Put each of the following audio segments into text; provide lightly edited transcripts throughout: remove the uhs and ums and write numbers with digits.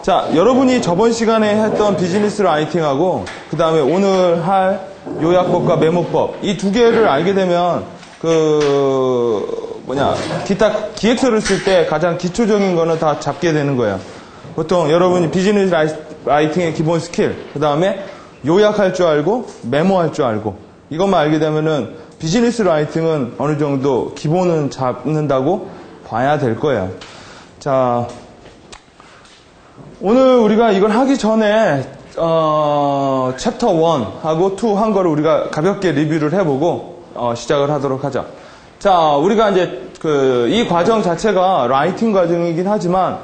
자, 여러분이 저번 시간에 했던 비즈니스 라이팅하고 그 다음에 오늘 할 요약법과 메모법 이 두 개를 알게 되면 기타 기획서를 쓸 때 가장 기초적인 거는 다 잡게 되는 거예요. 보통 여러분이 비즈니스 라이팅의 기본 스킬, 그 다음에 요약할 줄 알고 메모할 줄 알고 이것만 알게 되면은 비즈니스 라이팅은 어느 정도 기본은 잡는다고 봐야 될 거예요. 자, 오늘 우리가 이걸 하기 전에 챕터 1하고 2 한 거를 우리가 가볍게 리뷰를 해보고 시작을 하도록 하죠. 자, 우리가 이제 이 과정 자체가 라이팅 과정이긴 하지만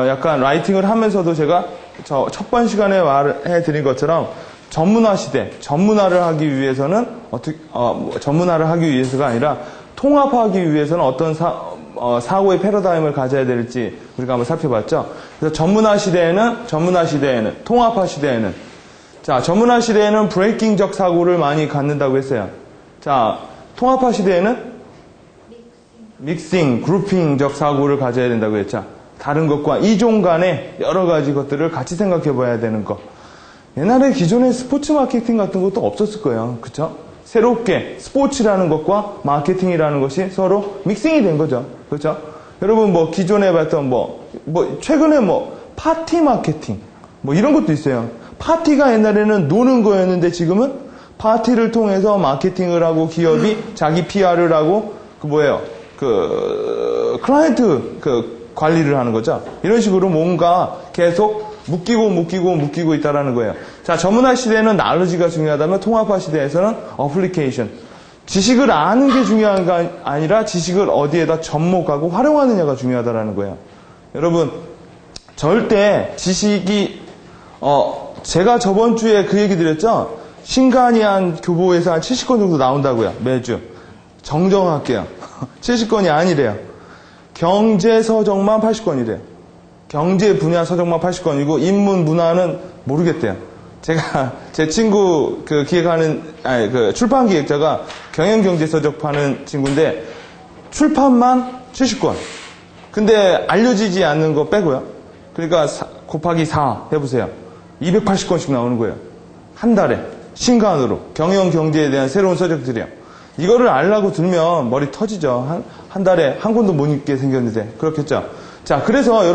약간 라이팅을 하면서도 제가 첫 번 시간에 말해 드린 것처럼 전문화 시대, 전문화를 하기 위해서는 전문화를 하기 위해서가 아니라 통합하기 위해서는 어떤 사고의 패러다임을 가져야 될지 우리가 한번 살펴봤죠. 그래서 전문화 시대에는 통합화 시대에는 자, 전문화 시대에는 브레이킹적 사고를 많이 갖는다고 했어요. 자, 통합화 시대에는 믹싱, 그룹핑적 사고를 가져야 된다고 했죠. 다른 것과 이종 간의 여러 가지 것들을 같이 생각해 봐야 되는 거. 옛날에 기존에 스포츠 마케팅 같은 것도 없었을 거예요. 그쵸? 새롭게 스포츠라는 것과 마케팅이라는 것이 서로 믹싱이 된 거죠. 그렇죠? 여러분 기존에 봤던 최근에 파티 마케팅 이런 것도 있어요. 파티가 옛날에는 노는 거였는데 지금은 파티를 통해서 마케팅을 하고 기업이 자기 PR을 하고 클라이언트 관리를 하는 거죠. 이런 식으로 뭔가 계속 묶이고 있다라는 거예요. 자, 전문화 시대에는 나로지가 중요하다면 통합화 시대에서는 어플리케이션. 지식을 아는 게 중요한 게 아니라 지식을 어디에다 접목하고 활용하느냐가 중요하다라는 거예요. 여러분, 절대 지식이, 제가 저번 주에 그 얘기 드렸죠? 신간이한 교보에서 한 70권 정도 나온다고요. 매주. 정정할게요. 70권이 아니래요. 경제 서적만 80권이래요. 경제 분야 서적만 80권이고 인문 문화는 모르겠대요. 제가 제 친구 출판 기획자가 경영 경제 서적 파는 친구인데 출판만 70권. 근데 알려지지 않는 거 빼고요. 그러니까 곱하기 4 해보세요. 280권씩 나오는 거예요. 한 달에 신간으로 경영 경제에 대한 새로운 서적들이요. 이거를 알라고 들면 머리 터지죠. 한 달에 한 권도 못 읽게 생겼는데 그렇겠죠. 자, 그래서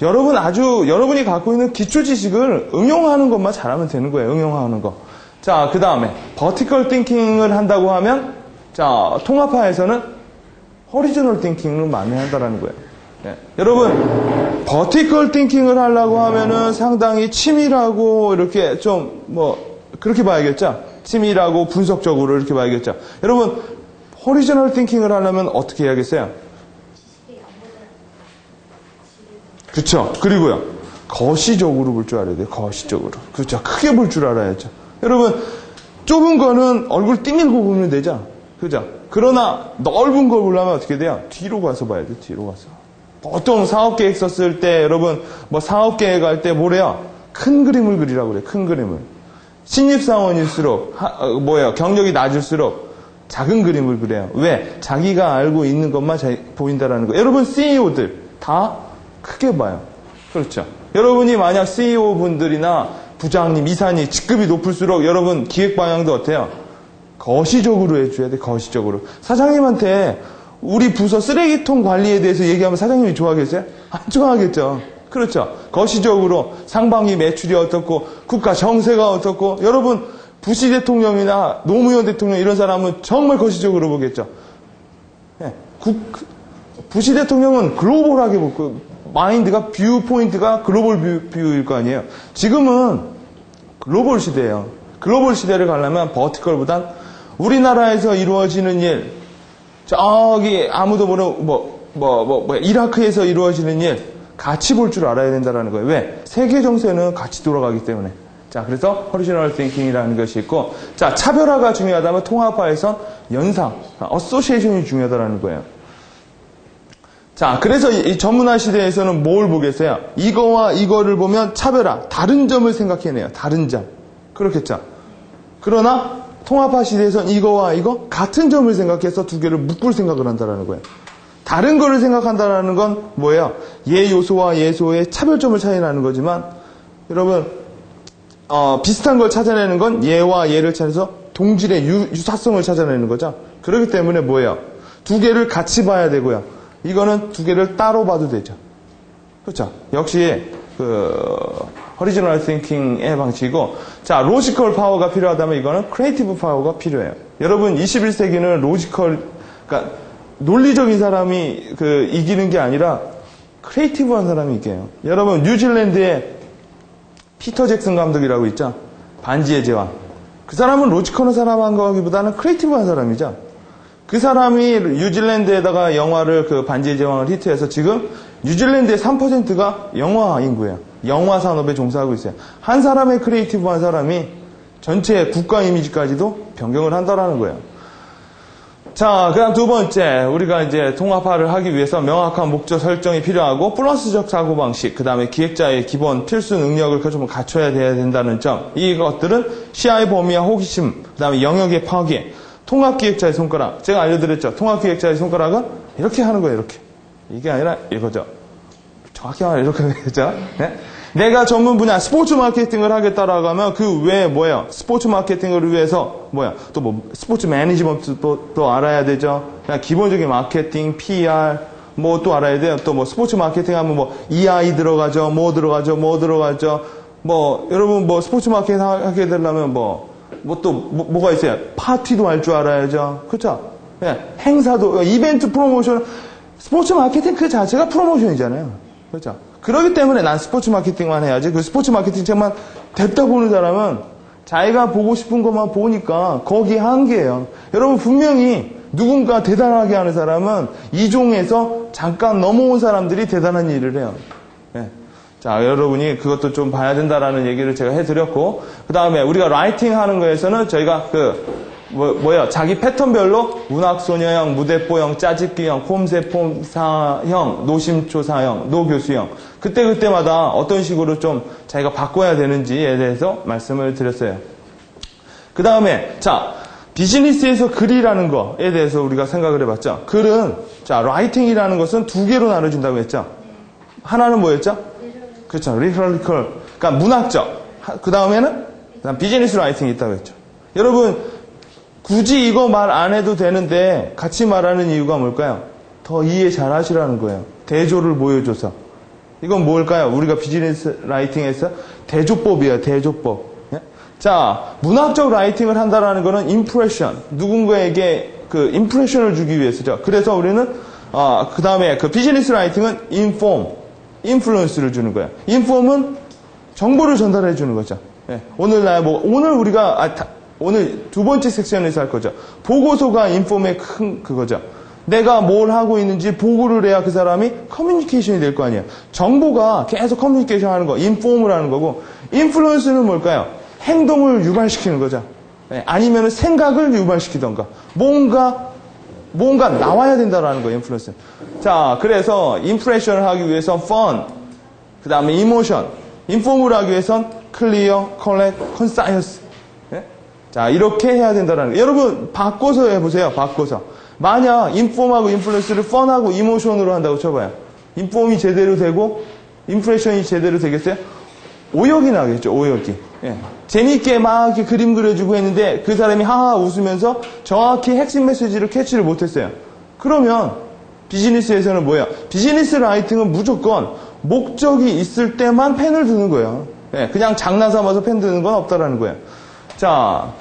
여러분이 갖고 있는 기초 지식을 응용하는 것만 잘하면 되는 거예요. 응용하는 거. 자, 그 다음에 버티컬 띵킹을 한다고 하면 자, 통합화에서는 허리저널 띵킹을 많이 한다라는 거예요. 네. 여러분, 버티컬 띵킹을 하려고 하면은 상당히 치밀하고 이렇게 그렇게 봐야겠죠. 치밀하고 분석적으로 이렇게 봐야겠죠. 여러분, 허리저널 띵킹을 하려면 어떻게 해야겠어요? 그쵸. 그리고요, 거시적으로 볼 줄 알아야 돼요. 거시적으로. 그렇죠. 크게 볼 줄 알아야죠. 여러분, 좁은 거는 얼굴 띠밀고 보면 되죠. 그죠? 그러나 넓은 걸 보려면 어떻게 돼요? 뒤로 가서 봐야 돼요. 뒤로 가서. 보통 사업계획 썼을 때 여러분 사업계획 할 때 뭐래요? 큰 그림을 그리라고 그래요. 큰 그림을. 신입사원일수록 경력이 낮을수록 작은 그림을 그려요. 왜? 자기가 알고 있는 것만 보인다라는 거예요. 여러분 CEO들 다 크게 봐요. 그렇죠. 여러분이 만약 CEO 분들이나 부장님, 이사님 직급이 높을수록 여러분 기획 방향도 어때요? 거시적으로 해줘야 돼. 거시적으로. 사장님한테 우리 부서 쓰레기통 관리에 대해서 얘기하면 사장님이 좋아하겠어요? 안 좋아하겠죠. 그렇죠. 거시적으로 상반기 매출이 어떻고 국가 정세가 어떻고 여러분 부시 대통령이나 노무현 대통령 이런 사람은 정말 거시적으로 보겠죠. 네. 부시 대통령은 글로벌하게 보고 마인드가 뷰 포인트가 글로벌 뷰일 거 아니에요. 지금은 글로벌 시대예요. 글로벌 시대를 가려면 버티컬보단 우리나라에서 이루어지는 일, 저기 아무도 모르는 이라크에서 이루어지는 일 같이 볼 줄 알아야 된다는 거예요. 왜? 세계 정세는 같이 돌아가기 때문에. 자, 그래서 허리저널 띵킹이라는 것이 있고, 자, 차별화가 중요하다면 통합화에선 연상, 어소시에이션이 중요하다는 거예요. 자, 그래서 이 전문화 시대에서는 뭘 보겠어요? 이거와 이거를 보면 차별화, 다른 점을 생각해내요. 다른 점. 그렇겠죠. 그러나 통합화 시대에서는 이거와 이거 같은 점을 생각해서 두 개를 묶을 생각을 한다는 거예요. 다른 거를 생각한다는 건 뭐예요? 얘 요소와 예소의 차별점을 찾아내는 거지만, 여러분, 비슷한 걸 찾아내는 건 얘와 얘를 찾아서 동질의 유사성을 찾아내는 거죠. 그렇기 때문에 뭐예요? 두 개를 같이 봐야 되고요. 이거는 두 개를 따로 봐도 되죠. 그렇죠? 역시 original thinking의 방식이고, 자, logical 파워가 필요하다면 이거는 creative 파워가 필요해요. 여러분, 21세기는 그러니까 논리적인 사람이 이기는 게 아니라 크리에이티브한 사람이 이겨요. 여러분, 뉴질랜드에 피터 잭슨 감독이라고 있죠? 반지의 제왕. 그 사람은 로지컬한 사람한 거기보다는 크리에이티브한 사람이죠. 그 사람이 뉴질랜드에다가 영화를 반지의 제왕을 히트해서 지금 뉴질랜드의 3%가 영화 인구예요. 영화 산업에 종사하고 있어요. 한 사람의 크리에이티브한 사람이 전체 국가 이미지까지도 변경을 한다라는 거예요. 자, 그 다음 두 번째, 우리가 이제 통합화를 하기 위해서 명확한 목적 설정이 필요하고, 플러스적 사고방식, 그 다음에 기획자의 기본 필수 능력을 좀 갖춰야 된다는 점, 이것들은 시야의 범위와 호기심, 그 다음에 영역의 파괴, 통합기획자의 손가락. 제가 알려드렸죠. 통합기획자의 손가락은 이렇게 하는 거예요, 이렇게. 이게 아니라 이거죠. 정확히 말하면 이렇게 하겠죠. 네? 내가 전문 분야 스포츠 마케팅을 하겠다라고 하면 그 외에 뭐예요? 스포츠 마케팅을 위해서 뭐야? 또 뭐 스포츠 매니지먼트도 또 알아야 되죠. 그냥 기본적인 마케팅, PR 뭐 또 알아야 돼요. 또 뭐 스포츠 마케팅 하면 뭐 EI 들어가죠. 뭐 들어가죠. 뭐 여러분 뭐 스포츠 마케팅 하게 되려면 뭐가 있어요? 파티도 할 줄 알아야죠. 그렇죠? 네, 행사도 이벤트 프로모션 스포츠 마케팅 그 자체가 프로모션이잖아요. 그렇죠? 그렇기 때문에 난 스포츠 마케팅만 해야지. 그 스포츠 마케팅 책만 냅다 보는 사람은 자기가 보고 싶은 것만 보니까 거기 한계예요. 여러분 분명히 누군가 대단하게 하는 사람은 이종에서 잠깐 넘어온 사람들이 대단한 일을 해요. 네. 자, 여러분이 그것도 좀 봐야 된다라는 얘기를 제가 해드렸고, 그 다음에 우리가 라이팅 하는 거에서는 저희가 자기 패턴별로 문학소녀형, 무대뽀형, 짜집기형, 폼세폼사형, 노심초사형, 노교수형, 그때마다 어떤 식으로 좀 자기가 바꿔야 되는지에 대해서 말씀을 드렸어요. 그 다음에, 자, 비즈니스에서 글이라는 거에 대해서 우리가 생각을 해봤죠. 글은, 자, 라이팅이라는 것은 두 개로 나눠진다고 했죠. 하나는 뭐였죠? 그렇죠. 리터리컬. 그러니까 문학적. 그 다음에는 비즈니스 라이팅이 있다고 했죠. 여러분, 굳이 이거 말 안 해도 되는데 같이 말하는 이유가 뭘까요? 더 이해 잘 하시라는 거예요. 대조를 보여줘서. 이건 뭘까요? 우리가 비즈니스 라이팅에서 대조법이에요. 대조법. 예? 자, 문학적 라이팅을 한다라는 거는 임프레션. 누군가에게 그 임프레션을 주기 위해서죠. 그래서 우리는 그 다음에 그 비즈니스 라이팅은 인폼, 인플루언스를 주는 거예요. 인폼은 정보를 전달해 주는 거죠. 예. 오늘 우리가 오늘 두 번째 섹션에서 할 거죠. 보고서가 인폼의 큰 그거죠. 내가 뭘 하고 있는지 보고를 해야 그 사람이 커뮤니케이션이 될 거 아니에요. 정보가 계속 커뮤니케이션 하는 거, 인폼을 하는 거고, 인플루언스는 뭘까요? 행동을 유발시키는 거죠. 네, 아니면 생각을 유발시키던가. 뭔가 나와야 된다라는 거예요, 인플루언스는. 자, 그래서 인프레션을 하기 위해서 fun, 그 다음에 이모션, 인폼을 하기 위해선 클리어, 컬렉트, 컨사이언스. 자, 이렇게 해야 된다는 거예요. 여러분, 바꿔서 해보세요, 바꿔서. 만약 인폼하고 인플루언스를 펀하고 이모션으로 한다고 쳐봐요. 인폼이 제대로 되고 인프레션이 제대로 되겠어요? 오역이 나겠죠, 오역이. 예. 재미있게 막 이렇게 그림 그려주고 했는데 그 사람이 하하 웃으면서 정확히 핵심 메시지를 캐치를 못했어요. 그러면 비즈니스에서는 뭐예요? 비즈니스 라이팅은 무조건 목적이 있을 때만 펜을 드는 거예요. 예. 그냥 장난 삼아서 펜 드는 건 없다라는 거예요. 자,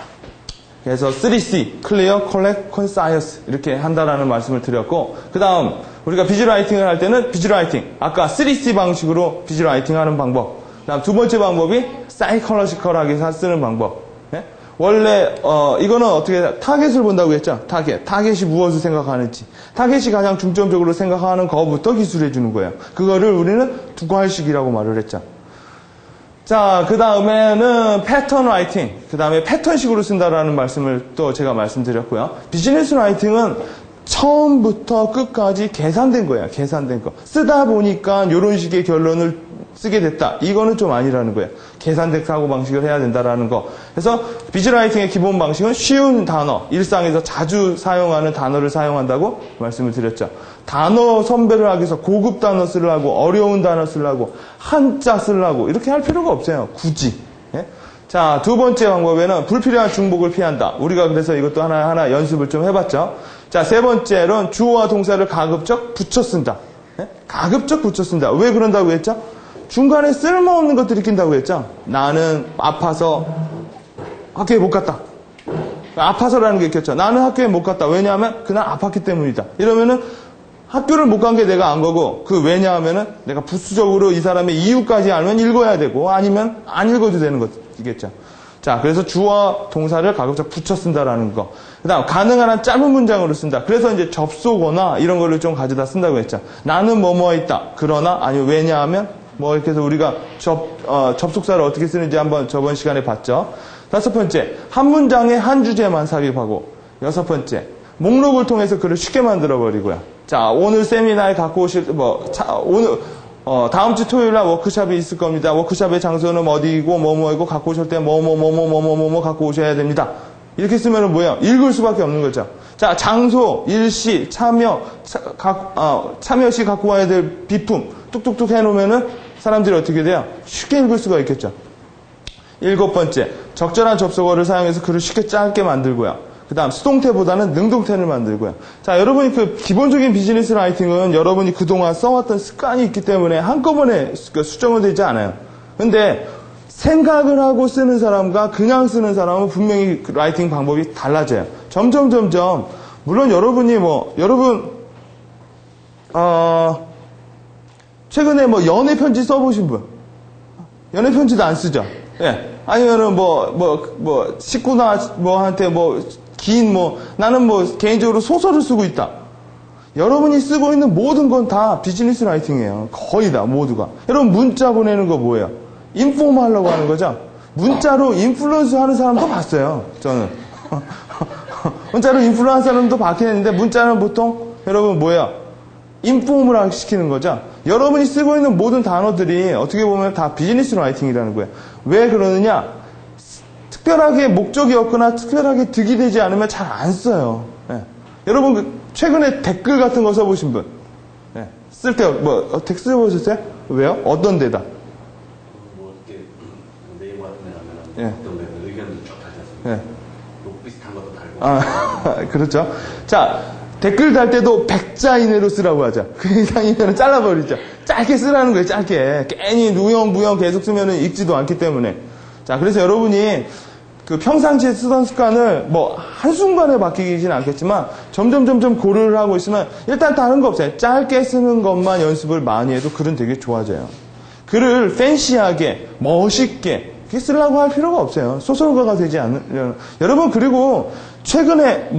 그래서 3C, 클리어, 컬렉트, 컨사이언스 이렇게 한다라는 말씀을 드렸고, 그 다음 우리가 비즈라이팅을 할 때는 비즈라이팅, 아까 3C 방식으로 비즈라이팅 하는 방법, 그 다음 두 번째 방법이 사이콜로지컬하게 쓰는 방법. 예? 원래 이거는 어떻게 타겟을 본다고 했죠? 타겟이 무엇을 생각하는지, 타겟이 가장 중점적으로 생각하는 거부터 기술해 주는 거예요. 그거를 우리는 두괄식이라고 말을 했죠. 자, 그 다음에는 패턴 라이팅, 그 다음에 패턴식으로 쓴다라는 말씀을 또 제가 말씀드렸고요. 비즈니스 라이팅은 처음부터 끝까지 계산된 거예요. 계산된 거. 쓰다 보니까 이런 식의 결론을 쓰게 됐다. 이거는 좀 아니라는 거예요. 계산된 사고방식을 해야 된다라는 거. 그래서 비즈라이팅의 기본 방식은 쉬운 단어, 일상에서 자주 사용하는 단어를 사용한다고 말씀을 드렸죠. 단어 선별을 하기 위해서 고급 단어 쓰려고, 어려운 단어 쓰려고, 한자 쓰려고 이렇게 할 필요가 없어요. 굳이. 예? 자, 두 번째 방법에는 불필요한 중복을 피한다. 우리가 그래서 이것도 하나하나 연습을 좀 해봤죠. 자, 세 번째로는 주어와 동사를 가급적 붙여 쓴다. 예? 가급적 붙여 쓴다. 왜 그런다고 했죠? 중간에 쓸모없는 것들이 낀다고 했죠. 나는 아파서 학교에 못 갔다. 아파서라는 게 있겠죠. 나는 학교에 못 갔다. 왜냐하면 그날 아팠기 때문이다. 이러면은 학교를 못 간 게 내가 안 거고, 그 왜냐하면은 내가 부수적으로 이 사람의 이유까지 알면 읽어야 되고, 아니면 안 읽어도 되는 것이겠죠. 자, 그래서 주어 동사를 가급적 붙여 쓴다라는 거. 그 다음, 가능한 한 짧은 문장으로 쓴다. 그래서 이제 접속어나 이런 거를 좀 가져다 쓴다고 했죠. 나는 뭐뭐 있다. 그러나, 아니면 왜냐하면, 뭐 이렇게 해서 우리가 접속사를 어떻게 쓰는지 한번 저번 시간에 봤죠. 다섯 번째, 한 문장에 한 주제만 삽입하고. 여섯 번째, 목록을 통해서 글을 쉽게 만들어버리고요. 자, 오늘 세미나에 갖고 오실, 오늘, 다음 주 토요일 날 워크숍이 있을 겁니다. 워크숍의 장소는 어디이고, 뭐뭐이고, 갖고 오실 때 뭐뭐 갖고 오셔야 됩니다. 이렇게 쓰면은 뭐예요? 읽을 수밖에 없는 거죠. 자, 장소, 일시, 참여, 참여 시 갖고 와야 될 비품, 뚝뚝뚝 해놓으면은 사람들이 어떻게 돼요? 쉽게 읽을 수가 있겠죠. 일곱 번째, 적절한 접속어를 사용해서 글을 쉽게 짧게 만들고요. 그 다음, 수동태보다는 능동태를 만들고요. 자, 여러분이 그 기본적인 비즈니스 라이팅은 여러분이 그동안 써왔던 습관이 있기 때문에 한꺼번에 수정은 되지 않아요. 근데 생각을 하고 쓰는 사람과 그냥 쓰는 사람은 분명히 라이팅 방법이 달라져요. 점점, 물론 여러분이 최근에 연애 편지 써보신 분? 연애 편지도 안 쓰죠? 예. 아니면은 식구나 한테 나는 개인적으로 소설을 쓰고 있다. 여러분이 쓰고 있는 모든 건 다 비즈니스 라이팅이에요. 거의 다, 모두가. 여러분, 문자 보내는 거 뭐예요? 인포머 하려고 하는 거죠? 문자로 인플루언스 하는 사람도 봤어요, 저는. 문자로 인플루언스 하는 사람도 봤긴 했는데, 문자는 보통, 여러분, 뭐예요? 인포머를 시키는 거죠? 여러분이 쓰고 있는 모든 단어들이 어떻게 보면 다 비즈니스 라이팅이라는 거예요. 왜 그러느냐? 특별하게 목적이 없거나 특별하게 득이 되지 않으면 잘 안 써요. 예. 여러분, 최근에 댓글 같은 거 써보신 분? 예. 쓸 때, 댓글 써보셨어요? 왜요? 어떤 데다? 이렇게, 네이버 같은 데 가면, 어떤 데는 의견도 쭉 달지 않습니까? 예. 욕 비슷한 것도 달고. 그렇죠. 자, 댓글 달 때도 100자 이내로 쓰라고 하죠. 그 이상이면 잘라버리죠. 짧게 쓰라는 거예요, 짧게. 괜히 무형 계속 쓰면 읽지도 않기 때문에. 자, 그래서 여러분이 그 평상시에 쓰던 습관을 한순간에 바뀌지는 않겠지만 점점 고려를 하고 있으면 일단 다른 거 없어요. 짧게 쓰는 것만 연습을 많이 해도 글은 되게 좋아져요. 글을 팬시하게, 멋있게, 그렇게 쓰려고 할 필요가 없어요. 소설가가 되지 않으려면. 여러분, 그리고 최근에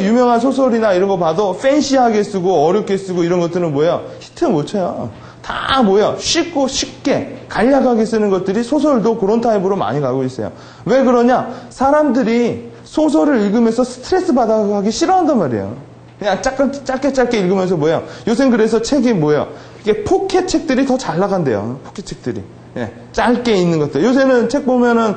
유명한 소설이나 이런 거 봐도 팬시하게 쓰고 어렵게 쓰고 이런 것들은 뭐예요? 히트 못 쳐요. 다 뭐예요? 쉽게 간략하게 쓰는 것들이 소설도 그런 타입으로 많이 가고 있어요. 왜 그러냐? 사람들이 소설을 읽으면서 스트레스 받아가기 싫어한단 말이에요. 그냥 짧게 읽으면서 뭐예요? 요새는 그래서 책이 뭐예요? 이게 포켓 책들이 더 잘 나간대요. 포켓 책들이. 예, 짧게 있는 것들. 요새는 책 보면은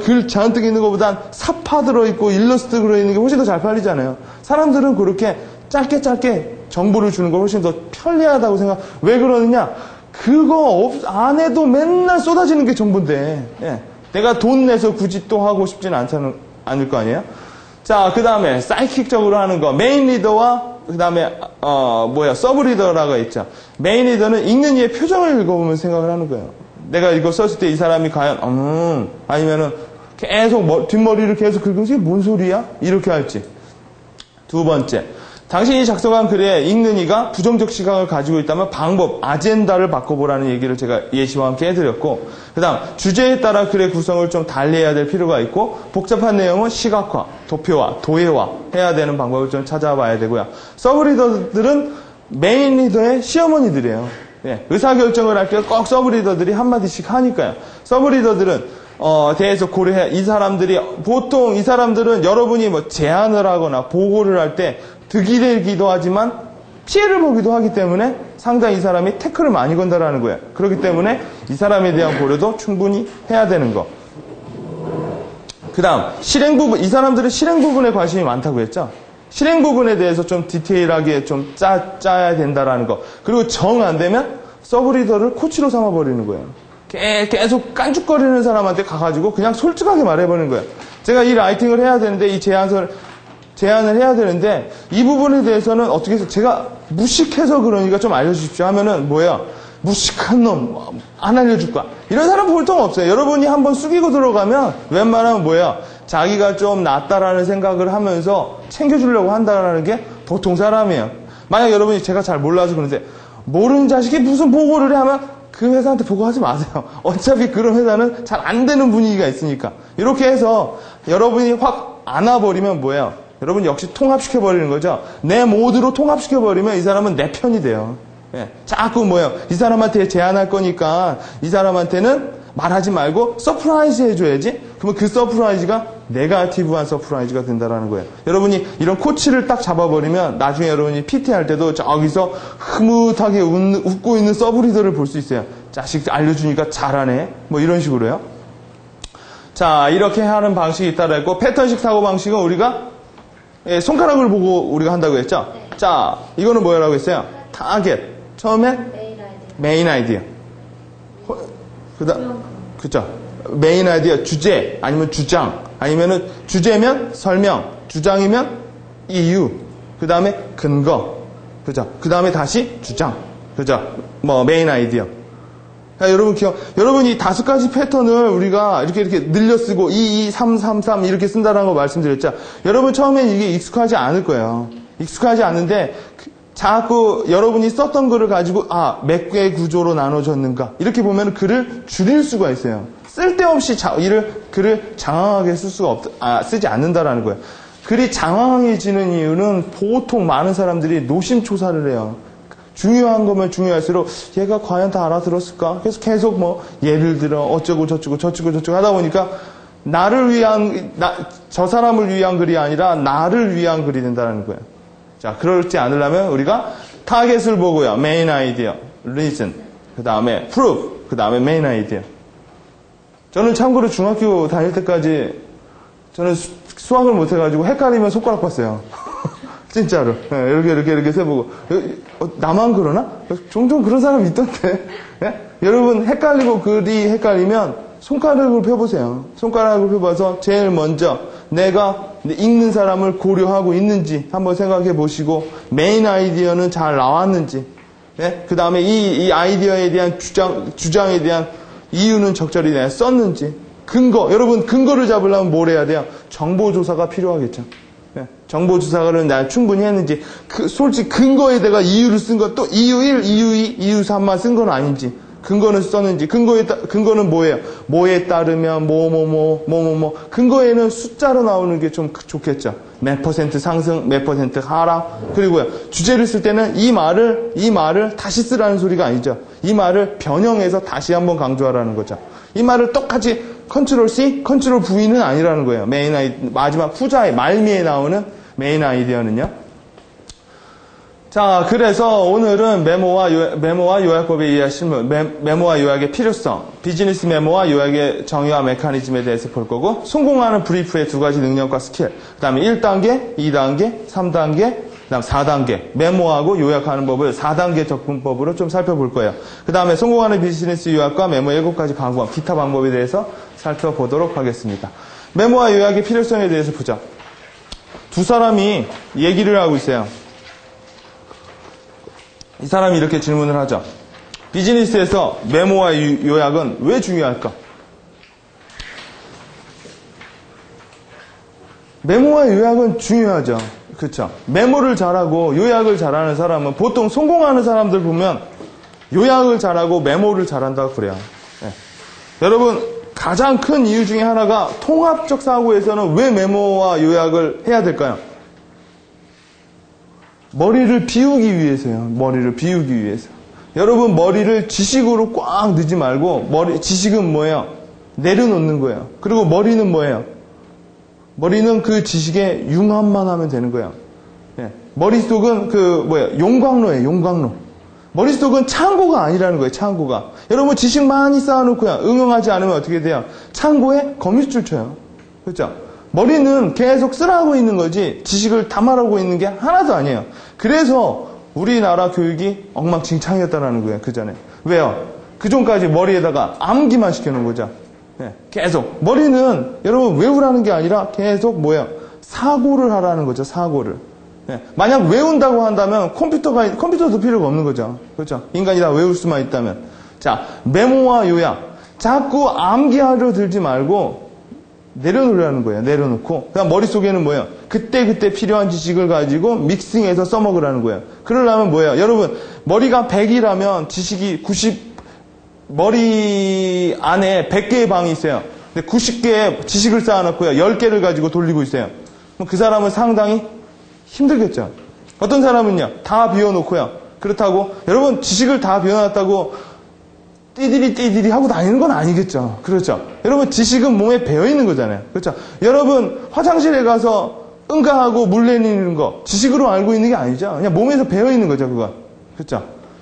글 잔뜩 있는 것보단 사파 들어있고 일러스트 들어있는 게 훨씬 더 잘 팔리잖아요. 사람들은 그렇게 짧게 정보를 주는 걸 훨씬 더 편리하다고 생각. 왜 그러느냐? 그거 안 해도 맨날 쏟아지는 게 정보인데. 예, 내가 돈 내서 굳이 또 하고 싶지는 않을 거 아니에요? 자, 그 다음에 사이킥적으로 하는 거. 메인 리더와 그 다음에 서브 리더라고 있죠. 메인 리더는 읽는 이의 표정을 읽어보면 생각을 하는 거예요. 내가 이거 썼을 때 이 사람이 과연 아니면은 계속 뒷머리를 계속 긁으면서 이게 뭔 소리야? 이렇게 할지. 두 번째, 당신이 작성한 글에 읽는 이가 부정적 시각을 가지고 있다면 방법, 아젠다를 바꿔보라는 얘기를 제가 예시와 함께 해드렸고, 그 다음 주제에 따라 글의 구성을 좀 달리해야 될 필요가 있고, 복잡한 내용은 시각화, 도표화, 도예화 해야 되는 방법을 좀 찾아봐야 되고요. 서브 리더들은 메인 리더의 시어머니들이에요. 예, 의사결정을 할 때 꼭 서브 리더들이 한마디씩 하니까요. 서브 리더들은 대해서 고려해. 보통 이 사람들은 여러분이 제안을 하거나 보고를 할 때 득이 되기도 하지만 피해를 보기도 하기 때문에 상당히 이 사람이 태클을 많이 건다라는 거예요. 그렇기 때문에 이 사람에 대한 고려도 충분히 해야 되는 거. 그 다음, 실행 부분, 이 사람들은 실행 부분에 관심이 많다고 했죠? 실행 부분에 대해서 좀 디테일하게 좀 짜야 된다라는 거. 그리고 정 안 되면 서브리더를 코치로 삼아버리는 거예요. 계속 깐죽거리는 사람한테 가가지고 그냥 솔직하게 말해버리는 거예요. 제가 이 라이팅을 해야 되는데, 이 제안을 해야 되는데, 이 부분에 대해서는 어떻게 해서 제가 무식해서 그러니까 좀 알려주십시오 하면은 뭐야? 무식한 놈, 안 알려줄 거야. 이런 사람 보통 없어요. 여러분이 한번 숙이고 들어가면 웬만하면 뭐야? 자기가 좀 낫다라는 생각을 하면서 챙겨주려고 한다라는 게 보통 사람이에요. 만약 여러분이 제가 잘 몰라서 그런데 모르는 자식이 무슨 보고를 해 하면 그 회사한테 보고하지 마세요. 어차피 그런 회사는 잘 안 되는 분위기가 있으니까. 이렇게 해서 여러분이 확 안아버리면 뭐예요? 여러분 역시 통합시켜버리는 거죠. 내 모드로 통합시켜버리면 이 사람은 내 편이 돼요. 예. 자꾸 뭐예요? 이 사람한테 제안할 거니까 이 사람한테는 말하지 말고 서프라이즈 해줘야지. 그러면 그 서프라이즈가 네거티브한 서프라이즈가 된다라는 거예요. 여러분이 이런 코치를 딱 잡아버리면 나중에 여러분이 PT 할 때도 저기서 흐뭇하게 웃고 있는 서브리더를 볼 수 있어요. 자식 알려주니까 잘하네. 뭐 이런 식으로요. 자, 이렇게 하는 방식이 있다고 했고, 패턴식 사고 방식은 우리가 손가락을 보고 우리가 한다고 했죠. 자, 이거는 뭐라고 했어요? 타겟. 처음엔 메인 아이디어. 그죠? 메인 아이디어, 주제, 아니면 주장, 아니면은 주제면 설명, 주장이면 이유, 그 다음에 근거, 그죠? 그 다음에 다시 주장, 그죠? 뭐, 메인 아이디어. 자, 여러분이 5가지 패턴을 우리가 이렇게 늘려 쓰고 2, 2, 3, 3, 3 이렇게 쓴다는 거 말씀드렸죠? 여러분 처음엔 이게 익숙하지 않을 거예요. 익숙하지 않은데, 자꾸 여러분이 썼던 글을 가지고 몇 개의 구조로 나눠졌는가 이렇게 보면 글을 줄일 수가 있어요. 쓸데없이 글을 장황하게 쓰지 않는다라는 거예요. 글이 장황해지는 이유는 보통 많은 사람들이 노심초사를 해요. 중요한 거면 중요할수록 얘가 과연 다 알아들었을까? 그래서 계속 뭐 예를 들어 어쩌고 저쩌고 하다 보니까 저 사람을 위한 글이 아니라 나를 위한 글이 된다는 거예요. 자, 그렇지 않으려면 우리가 타겟을 보고요. 메인 아이디어, 리즌, 그 다음에 프루프, 그 다음에 메인 아이디어. 저는 참고로 중학교 다닐 때까지 저는 수학을 못해가지고 헷갈리면 손가락 봤어요. 진짜로. 이렇게 세보고. 나만 그러나? 종종 그런 사람이 있던데. 예? 여러분 헷갈리고 글이 헷갈리면 손가락을 펴보세요. 손가락을 펴봐서 제일 먼저 내가 읽는 사람을 고려하고 있는지 한번 생각해 보시고 메인 아이디어는 잘 나왔는지 예? 그 다음에 이 아이디어에 대한 주장에 대한 이유는 적절히 내가 썼는지 근거 여러분 근거를 잡으려면 뭘 해야 돼요? 정보조사가 필요하겠죠. 예? 정보조사를 내가 충분히 했는지 솔직히 근거에 내가 이유를 쓴 것 또 이유 1, 이유 2, 이유 3만 쓴 건 아닌지 근거는 썼는지 근거는 뭐예요? 뭐에 따르면 근거에는 숫자로 나오는 게 좀 좋겠죠. 몇 퍼센트 상승, 몇 퍼센트 하락. 그리고요 주제를 쓸 때는 이 말을 다시 쓰라는 소리가 아니죠. 이 말을 변형해서 다시 한번 강조하라는 거죠. 이 말을 똑같이 컨트롤 C, 컨트롤 V는 아니라는 거예요. 마지막 후자의 말미에 나오는 메인 아이디어는요. 자, 그래서 오늘은 메모와 요약법에 의한 실무, 메모와 요약의 필요성, 비즈니스 메모와 요약의 정의와 메커니즘에 대해서 볼 거고, 성공하는 브리프의 2가지 능력과 스킬, 그 다음에 1단계, 2단계, 3단계, 그 다음 4단계, 메모하고 요약하는 법을 4단계 접근법으로 좀 살펴볼 거예요. 그 다음에 성공하는 비즈니스 요약과 메모 7가지 방법, 기타 방법에 대해서 살펴보도록 하겠습니다. 메모와 요약의 필요성에 대해서 보자. 두 사람이 얘기를 하고 있어요. 이 사람이 이렇게 질문을 하죠. 비즈니스에서 메모와 요약은 왜 중요할까? 메모와 요약은 중요하죠. 그렇죠? 메모를 잘하고 요약을 잘하는 사람은 보통 성공하는 사람들 보면 요약을 잘하고 메모를 잘한다고 그래요. 네. 여러분 가장 큰 이유 중에 하나가 통합적 사고에서는 왜 메모와 요약을 해야 될까요? 머리를 비우기 위해서요. 머리를 비우기 위해서. 여러분 머리를 지식으로 꽉 넣지 말고 지식은 뭐예요? 내려놓는 거예요. 그리고 머리는 뭐예요? 머리는 그 지식에 융합만 하면 되는 거예요. 예. 머릿속은 용광로예요. 용광로. 머릿속은 창고가 아니라는 거예요. 창고가. 여러분 지식 많이 쌓아놓고요. 응용하지 않으면 어떻게 돼요? 창고에 거미줄 쳐요. 그렇죠? 머리는 계속 쓰라고 있는 거지 지식을 담아라고 있는 게 하나도 아니에요. 그래서 우리나라 교육이 엉망진창이었다는 거예요. 그 전에. 왜요? 그 전까지 머리에다가 암기만 시켜놓은 거죠. 네, 계속. 머리는 여러분 외우라는 게 아니라 계속 뭐예요? 사고를 하라는 거죠. 사고를. 네, 만약 외운다고 한다면 컴퓨터도 필요가 없는 거죠. 그렇죠? 인간이 다 외울 수만 있다면. 자, 메모와 요약. 자꾸 암기하려 들지 말고 내려놓으라는 거예요. 내려놓고. 그냥 머릿속에는 뭐예요? 그때그때 필요한 지식을 가지고 믹싱해서 써먹으라는 거예요. 그러려면 뭐예요? 여러분, 머리가 100이라면 지식이 머리 안에 100개의 방이 있어요. 근데 90개의 지식을 쌓아놓고요. 10개를 가지고 돌리고 있어요. 그럼 그 사람은 상당히 힘들겠죠. 어떤 사람은요. 다 비워놓고요. 그렇다고 여러분 지식을 다 비워놨다고 띠디리 하고 다니는 건 아니겠죠. 그렇죠. 여러분 지식은 몸에 배어있는 거잖아요. 그렇죠. 여러분 화장실에 가서 응가하고 물 내리는 거 지식으로 알고 있는 게 아니죠. 그냥 몸에서 배어있는 거죠. 그건.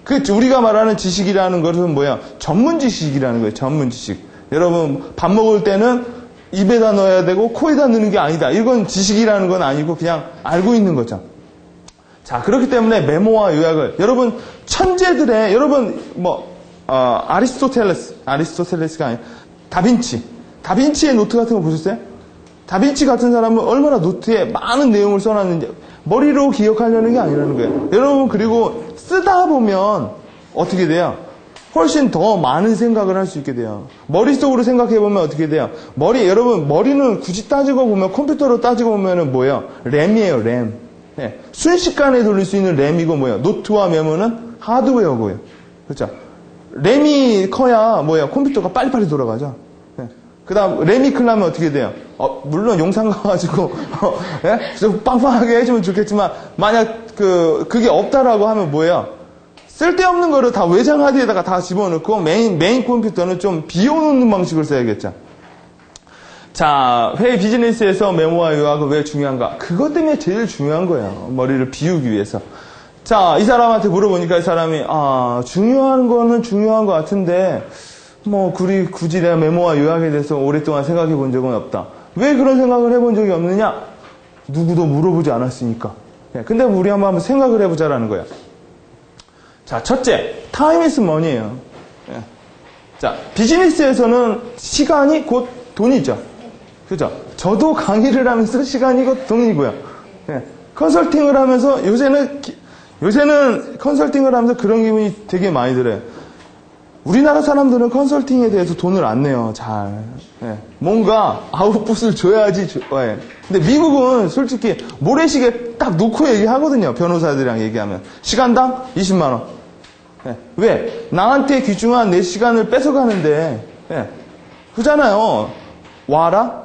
그렇죠. 우리가 말하는 지식이라는 것은 뭐야? 전문 지식이라는 거예요. 전문 지식. 여러분 밥 먹을 때는 입에다 넣어야 되고 코에다 넣는 게 아니다. 이건 지식이라는 건 아니고 그냥 알고 있는 거죠. 자, 그렇기 때문에 메모와 요약을 여러분 천재들의 여러분 아리스토텔레스가 아니라 다빈치의 노트 같은 거 보셨어요? 다빈치 같은 사람은 얼마나 노트에 많은 내용을 써놨는지 머리로 기억하려는 게 아니라는 거예요. 여러분 그리고 쓰다 보면 어떻게 돼요? 훨씬 더 많은 생각을 할 수 있게 돼요. 머릿속으로 생각해 보면 어떻게 돼요? 여러분 머리는 굳이 따지고 보면 컴퓨터로 따지고 보면은 뭐예요? 램이에요, 램. 네. 순식간에 돌릴 수 있는 램이고 뭐예요? 노트와 메모는 하드웨어고요. 그렇죠? 램이 커야 뭐예요? 컴퓨터가 빨리빨리 돌아가죠. 네. 그 다음, 램이 크려면 어떻게 돼요? 물론 용산 가가지고, 예? 좀 빵빵하게 해주면 좋겠지만, 만약 그게 없다라고 하면 뭐예요? 쓸데없는 거를 다 외장 하드에다가 다 집어넣고, 메인 컴퓨터는 좀 비워놓는 방식을 써야겠죠. 자, 회의 비즈니스에서 메모와 요약은 왜 중요한가? 그것 때문에 제일 중요한 거예요. 머리를 비우기 위해서. 자, 이 사람한테 물어보니까 이 사람이, 중요한 거는 중요한 것 같은데, 굳이 내가 메모와 요약에 대해서 오랫동안 생각해 본 적은 없다. 왜 그런 생각을 해본 적이 없느냐? 누구도 물어보지 않았으니까. 근데 우리 한번 생각을 해보자라는 거예요. 자, 첫째, time is money예요. 자, 비즈니스에서는 시간이 곧 돈이죠. 그죠? 저도 강의를 하면서 시간이 곧 돈이고요. 컨설팅을 하면서 요새는 컨설팅을 하면서 그런 기분이 되게 많이 들어요. 우리나라 사람들은 컨설팅에 대해서 돈을 안 내요, 잘. 뭔가 아웃풋을 줘야지. 근데 미국은 솔직히 모래시계 딱 놓고 얘기하거든요, 변호사들이랑 얘기하면. 시간당 20만원. 왜? 나한테 귀중한 내 시간을 뺏어가는데, 그잖아요. 와라?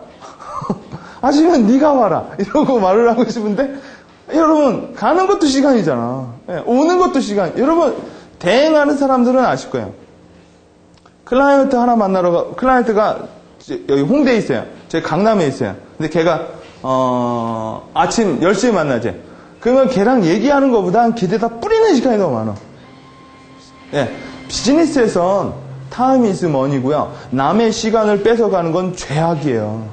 아니면 네가 와라. 이러고 말을 하고 싶은데, 여러분, 가는 것도 시간이잖아. 오는 것도 시간. 여러분, 대행하는 사람들은 아실 거예요. 클라이언트 하나 클라이언트가 여기 홍대에 있어요. 제 강남에 있어요. 근데 걔가, 아침 10시에 만나지. 그러면 걔랑 얘기하는 것보단 기대다 뿌리는 시간이 더 많아. 비즈니스에선 time is money고요. 남의 시간을 뺏어가는 건 죄악이에요.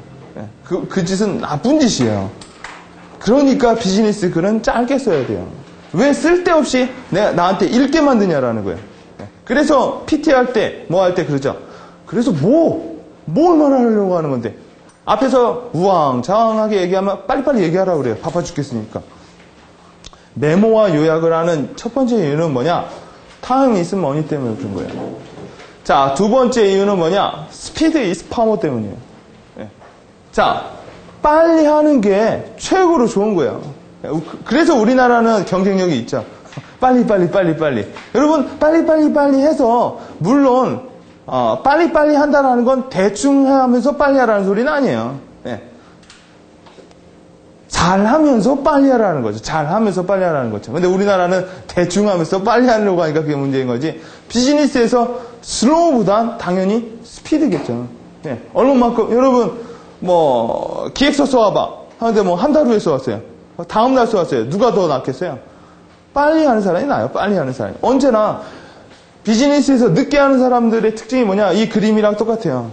그 짓은 나쁜 짓이에요. 그러니까 비즈니스 글은 짧게 써야 돼요. 왜 쓸데없이 나한테 읽게 만드냐라는 거예요. 그래서 PT 할 때, 할 때 그러죠. 그래서 뭘 말하려고 하는 건데. 앞에서 우왕좌왕하게 얘기하면 빨리빨리 얘기하라고 그래요. 바빠 죽겠으니까. 메모와 요약을 하는 첫 번째 이유는 뭐냐? time is money 때문에 그런 거예요. 자, 두 번째 이유는 뭐냐? speed is power 때문이에요. 자, 빨리 하는 게 최고로 좋은 거예요. 그래서 우리나라는 경쟁력이 있죠. 빨리. 여러분, 빨리 해서, 물론, 빨리 한다라는 건 대충 하면서 빨리 하라는 소리는 아니에요. 잘 하면서 빨리 하라는 거죠. 잘 하면서 빨리 하라는 거죠. 근데 우리나라는 대충 하면서 빨리 하려고 하니까 그게 문제인 거지. 비즈니스에서 슬로우보단 당연히 스피드겠죠. 얼마만큼, 여러분, 기획서 써와봐. 하는데 한 달 후에 써왔어요. 다음 날 써왔어요. 누가 더 낫겠어요? 빨리 하는 사람이 나아요. 빨리 하는 사람이. 언제나 비즈니스에서 늦게 하는 사람들의 특징이 뭐냐? 이 그림이랑 똑같아요.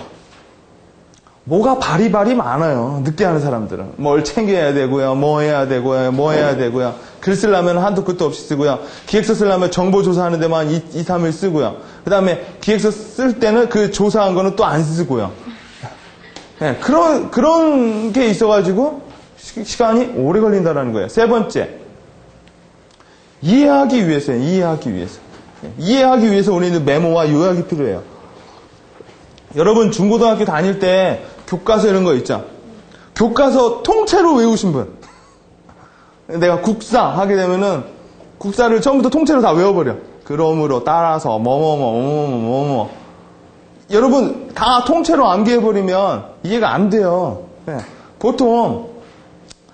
뭐가 바리바리 많아요. 늦게 하는 사람들은. 뭘 챙겨야 되고요. 뭐 해야 되고요. 뭐 해야 되고요. 글 쓰려면 한도 끝도 없이 쓰고요. 기획서 쓰려면 정보 조사하는 데만 2, 3일 쓰고요. 그 다음에 기획서 쓸 때는 그 조사한 거는 또 안 쓰고요. 네, 그런 게 있어가지고 시간이 오래 걸린다는 거예요. 세 번째. 이해하기 위해서요. 이해하기 위해서. 이해하기 위해서 우리는 메모와 요약이 필요해요. 여러분 중고등학교 다닐 때 교과서 이런 거 있죠. 교과서 통째로 외우신 분. 내가 국사 하게 되면은 국사를 처음부터 통째로 다 외워버려. 그러므로 따라서 뭐뭐뭐. 여러분 다 통째로 암기해버리면 이해가 안 돼요. 네. 보통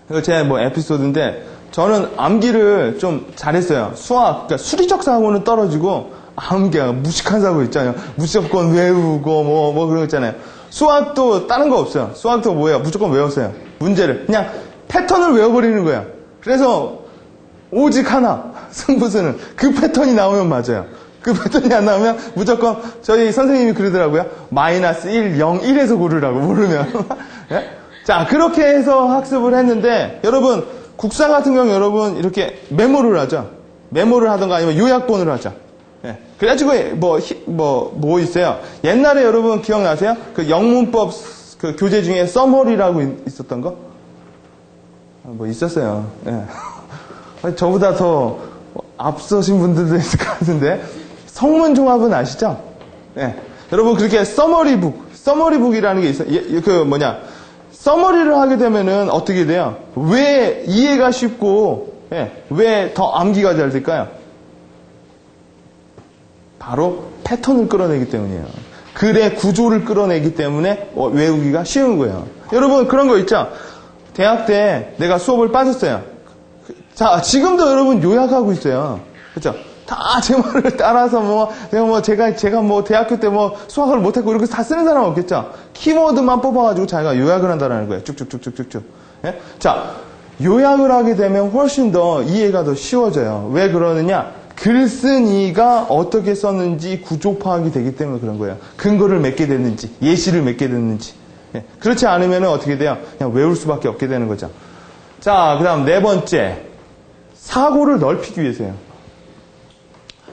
이거 제 뭐 에피소드인데 저는 암기를 좀 잘했어요. 수학, 그러니까 수리적 사고는 떨어지고 암기가 무식한 사고 있잖아요. 무조건 외우고 뭐 그런 거 있잖아요. 수학도 다른 거 없어요. 수학도 뭐예요? 무조건 외웠어요. 문제를 그냥 패턴을 외워버리는 거야. 그래서 오직 하나 승부수는 그 패턴이 나오면 맞아요. 그 패턴이 안 나오면 무조건 저희 선생님이 그러더라고요. 마이너스 1, 0, 1에서 고르라고 모르면. 네? 자 그렇게 해서 학습을 했는데 여러분 국사 같은 경우 여러분 이렇게 메모를 하죠. 메모를 하던가 아니면 요약본을 하죠. 예. 그래가지고 뭐 있어요. 옛날에 여러분 기억나세요? 그 영문법 그 교재 중에 서머리라고 있었던 거? 뭐 있었어요. 예. 저보다 더 앞서신 분들도 있을 것 같은데 성문종합은 아시죠? 예. 여러분 그렇게 서머리북이라는 게 있어요. 서머리를 하게 되면은 어떻게 돼요? 왜 이해가 쉽고 왜 더 암기가 잘 될까요? 바로 패턴을 끌어내기 때문이에요. 글의 구조를 끌어내기 때문에 외우기가 쉬운 거예요. 여러분 그런 거 있죠? 대학 때 내가 수업을 빠졌어요. 자 지금도 여러분 요약하고 있어요. 그렇죠? 다 제 말을 따라서 제가 대학교 때 수학을 못했고 이렇게 다 쓰는 사람 없겠죠? 키워드만 뽑아가지고 자기가 요약을 한다는 거예요. 쭉쭉쭉쭉쭉. 예? 자 요약을 하게 되면 훨씬 더 이해가 더 쉬워져요. 왜 그러느냐? 글쓴이가 어떻게 썼는지 구조 파악이 되기 때문에 그런 거예요. 근거를 맺게 됐는지, 예시를 맺게 됐는지. 예. 그렇지 않으면 어떻게 돼요? 그냥 외울 수밖에 없게 되는 거죠. 자, 그 다음 네 번째. 사고를 넓히기 위해서요.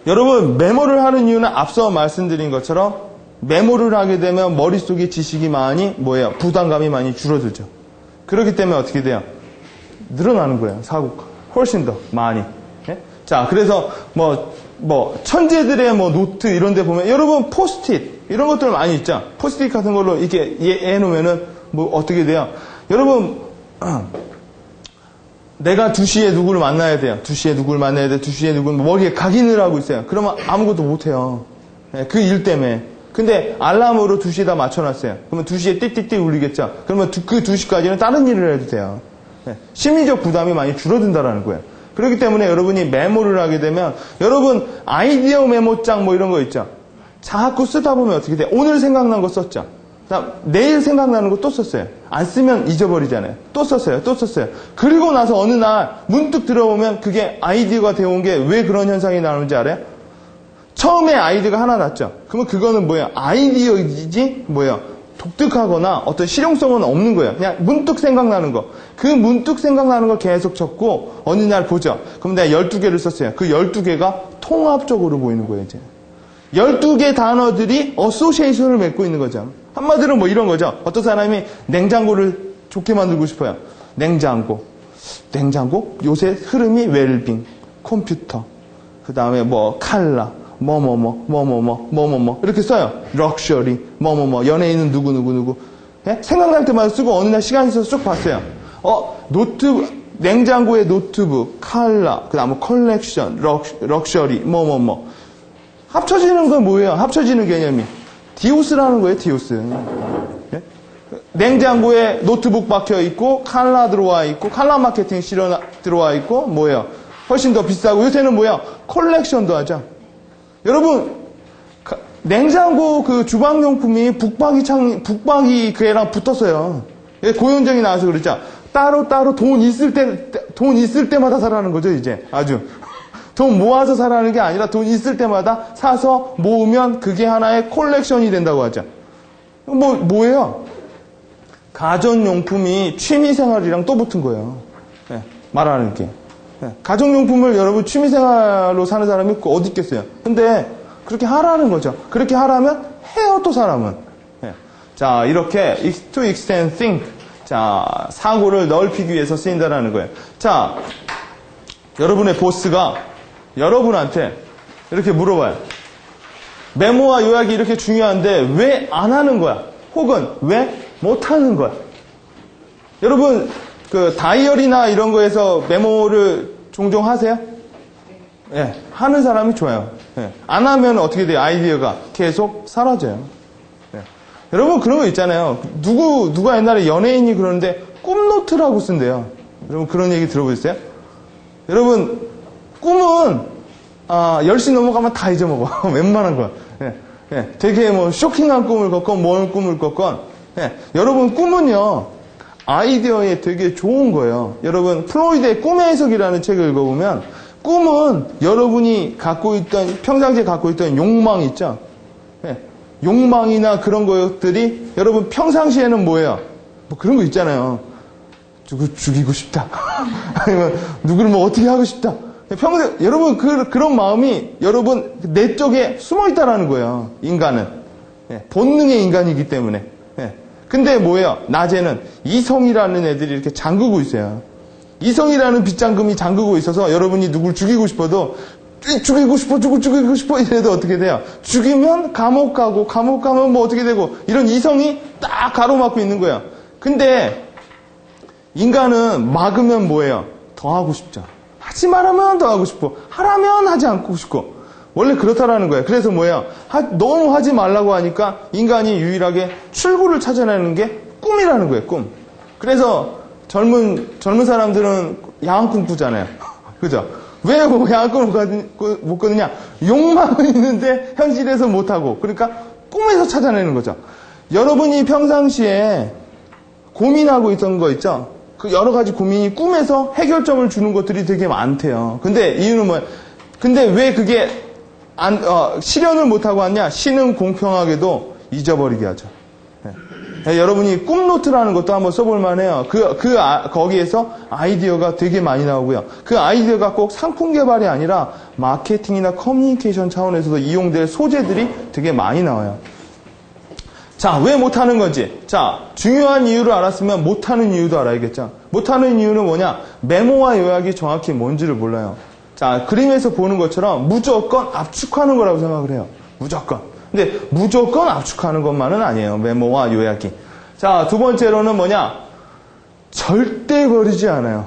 여러분, 메모를 하는 이유는 앞서 말씀드린 것처럼 메모를 하게 되면 머릿속에 지식이 많이 부담감이 많이 줄어들죠. 그렇기 때문에 어떻게 돼요? 늘어나는 거예요. 사고가. 훨씬 더 많이. 예? 자, 그래서 천재들의 노트 이런 데 보면 여러분 포스트잇 이런 것들 많이 있죠. 포스트잇 같은 걸로 이렇게 해놓으면은 어떻게 돼요? 여러분 내가 2시에 누구를 만나야 돼요. 2시에 누구를 만나야 돼. 2시에 누구를 머리에 각인을 하고 있어요. 그러면 아무것도 못해요. 예, 그 일 때문에. 근데 알람으로 2시에다 맞춰놨어요. 그러면 2시에 띠띠띠 울리겠죠. 그러면 그 2시까지는 다른 일을 해도 돼요. 예, 심리적 부담이 많이 줄어든다라는 거예요. 그렇기 때문에 여러분이 메모를 하게 되면 여러분 아이디어 메모장 이런 거 있죠. 자꾸 쓰다 보면 어떻게 돼? 오늘 생각난 거 썼죠. 그다음 내일 생각나는 거 또 썼어요. 안 쓰면 잊어버리잖아요. 또 썼어요. 그리고 나서 어느 날 문득 들어보면 그게 아이디어가 되어온 게 왜 그런 현상이 나오는지 알아요? 처음에 아이디어가 하나 났죠. 그러면 그거는 뭐예요? 아이디어이지 독특하거나 어떤 실용성은 없는 거예요. 그냥 문득 생각나는 거. 그 문득 생각나는 걸 계속 적고 어느 날 보죠. 그럼 내가 12개를 썼어요. 그 12개가 통합적으로 보이는 거예요, 이제. 12개 단어들이 어소시에이션을 맺고 있는 거죠. 한마디로 이런 거죠. 어떤 사람이 냉장고를 좋게 만들고 싶어요. 냉장고. 요새 흐름이 웰빙, 컴퓨터. 그 다음에 칼라. 이렇게 써요. 럭셔리, 연예인은 누구. 예? 생각날 때마다 쓰고 어느 날 시간이 있어서 쭉 봤어요. 냉장고에 노트북, 칼라, 그 다음에 컬렉션, 럭셔리, 합쳐지는 건 뭐예요? 합쳐지는 개념이. 디오스라는 거예요, 디오스. 예? 냉장고에 노트북 박혀 있고, 칼라 들어와 있고, 칼라 마케팅 실어 들어와 있고, 훨씬 더 비싸고, 요새는 컬렉션도 하죠. 여러분, 냉장고 그 주방용품이 북박이 그애랑 붙었어요. 고현정이 나와서 그러죠. 따로 돈 있을 때마다 사라는 거죠, 이제. 아주. 돈 모아서 사라는 게 아니라 돈 있을 때마다 사서 모으면 그게 하나의 콜렉션이 된다고 하죠. 뭐예요? 가전용품이 취미생활이랑 또 붙은 거예요. 네, 말하는 게. 네, 가정용품을 여러분 취미생활로 사는 사람이 어디 있겠어요? 근데 그렇게 하라는 거죠. 그렇게 하라면 해요, 또 사람은. 네. 자, 이렇게 to extend think. 자, 사고를 넓히기 위해서 쓰인다라는 거예요. 자, 여러분의 보스가 여러분한테 이렇게 물어봐요. 메모와 요약이 이렇게 중요한데 왜 안 하는 거야? 혹은 왜 못 하는 거야? 여러분 그 다이어리나 이런 거에서 메모를 종종 하세요? 예, 하는 사람이 좋아요. 예, 안 하면 어떻게 돼요? 아이디어가 계속 사라져요. 예. 여러분 그런 거 있잖아요. 누가 옛날에 연예인이 그러는데 꿈노트라고 쓴대요. 여러분 그런 얘기 들어보셨어요? 여러분 꿈은 10시 넘어가면 다 잊어먹어. 웬만한 거야. 예, 예, 되게 뭐 쇼킹한 꿈을 꿨건 뭔 꿈을 꿨건 예, 여러분 꿈은요 아이디어에 되게 좋은 거예요. 여러분 플로이드의 꿈의 해석이라는 책을 읽어보면 꿈은 여러분이 갖고 있던 평상시에 갖고 있던 욕망 있죠. 예, 욕망이나 그런 것들이 여러분 평상시에는 뭐예요? 뭐 그런 거 있잖아요. 누구 죽이고 싶다. 아니면 누구를 뭐 어떻게 하고 싶다. 평생 여러분 그런 마음이 여러분 내적에 숨어 있다라는 거예요. 인간은 예, 본능의 인간이기 때문에. 예. 근데 뭐예요? 낮에는 이성이라는 애들이 이렇게 잠그고 있어요. 이성이라는 빗장금이 잠그고 있어서 여러분이 누굴 죽이고 싶어도 죽이고 싶어 이래도 어떻게 돼요? 죽이면 감옥 가면 뭐 어떻게 되고 이런 이성이 딱 가로막고 있는 거예요. 근데 인간은 막으면 뭐예요? 더 하고 싶죠. 하지 말라면 더 하고 싶고 하라면 하지 않고 싶고 원래 그렇다라는 거예요. 그래서 뭐예요? 너무 하지 말라고 하니까 인간이 유일하게 출구를 찾아내는 게 꿈이라는 거예요. 꿈. 그래서 젊은 사람들은 야한 꿈 꾸잖아요. 그죠? 왜 야한 꿈을 못 꾸느냐? 욕망은 있는데 현실에서 못하고 그러니까 꿈에서 찾아내는 거죠. 여러분이 평상시에 고민하고 있던 거 있죠? 그 여러 가지 고민이 꿈에서 해결점을 주는 것들이 되게 많대요. 근데 이유는 뭐예요? 근데 왜 그게 실현을 못하고 왔냐? 신은 공평하게도 잊어버리게 하죠. 네. 여러분이 꿈노트라는 것도 한번 써볼 만해요. 거기에서 아이디어가 되게 많이 나오고요. 그 아이디어가 꼭 상품 개발이 아니라 마케팅이나 커뮤니케이션 차원에서도 이용될 소재들이 되게 많이 나와요. 자, 왜 못하는 건지. 자, 중요한 이유를 알았으면 못하는 이유도 알아야겠죠. 못하는 이유는 뭐냐? 메모와 요약이 정확히 뭔지를 몰라요. 자, 그림에서 보는 것처럼 무조건 압축하는 거라고 생각을 해요. 무조건. 근데 무조건 압축하는 것만은 아니에요. 메모와 요약이. 자, 두 번째로는 뭐냐? 절대 버리지 않아요.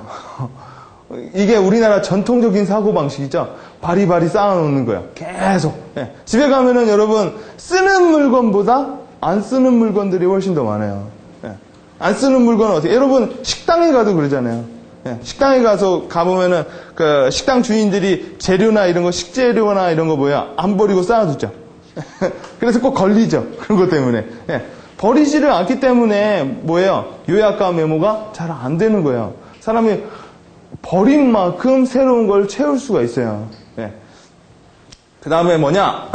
이게 우리나라 전통적인 사고방식이죠. 바리바리 쌓아놓는 거예요. 계속. 네. 집에 가면은 여러분 쓰는 물건보다 안 쓰는 물건들이 훨씬 더 많아요. 네. 안 쓰는 물건은 어떻게? 여러분 식당에 가도 그러잖아요. 네. 식당에 가보면은 그 식당 주인들이 재료나 이런 거 식재료나 이런 거 뭐야 안 버리고 쌓아두죠. 그래서 꼭 걸리죠. 그런 것 때문에. 네. 버리지를 않기 때문에 뭐예요? 요약과 메모가 잘 안 되는 거예요. 사람이 버린 만큼 새로운 걸 채울 수가 있어요. 네. 그 다음에 뭐냐?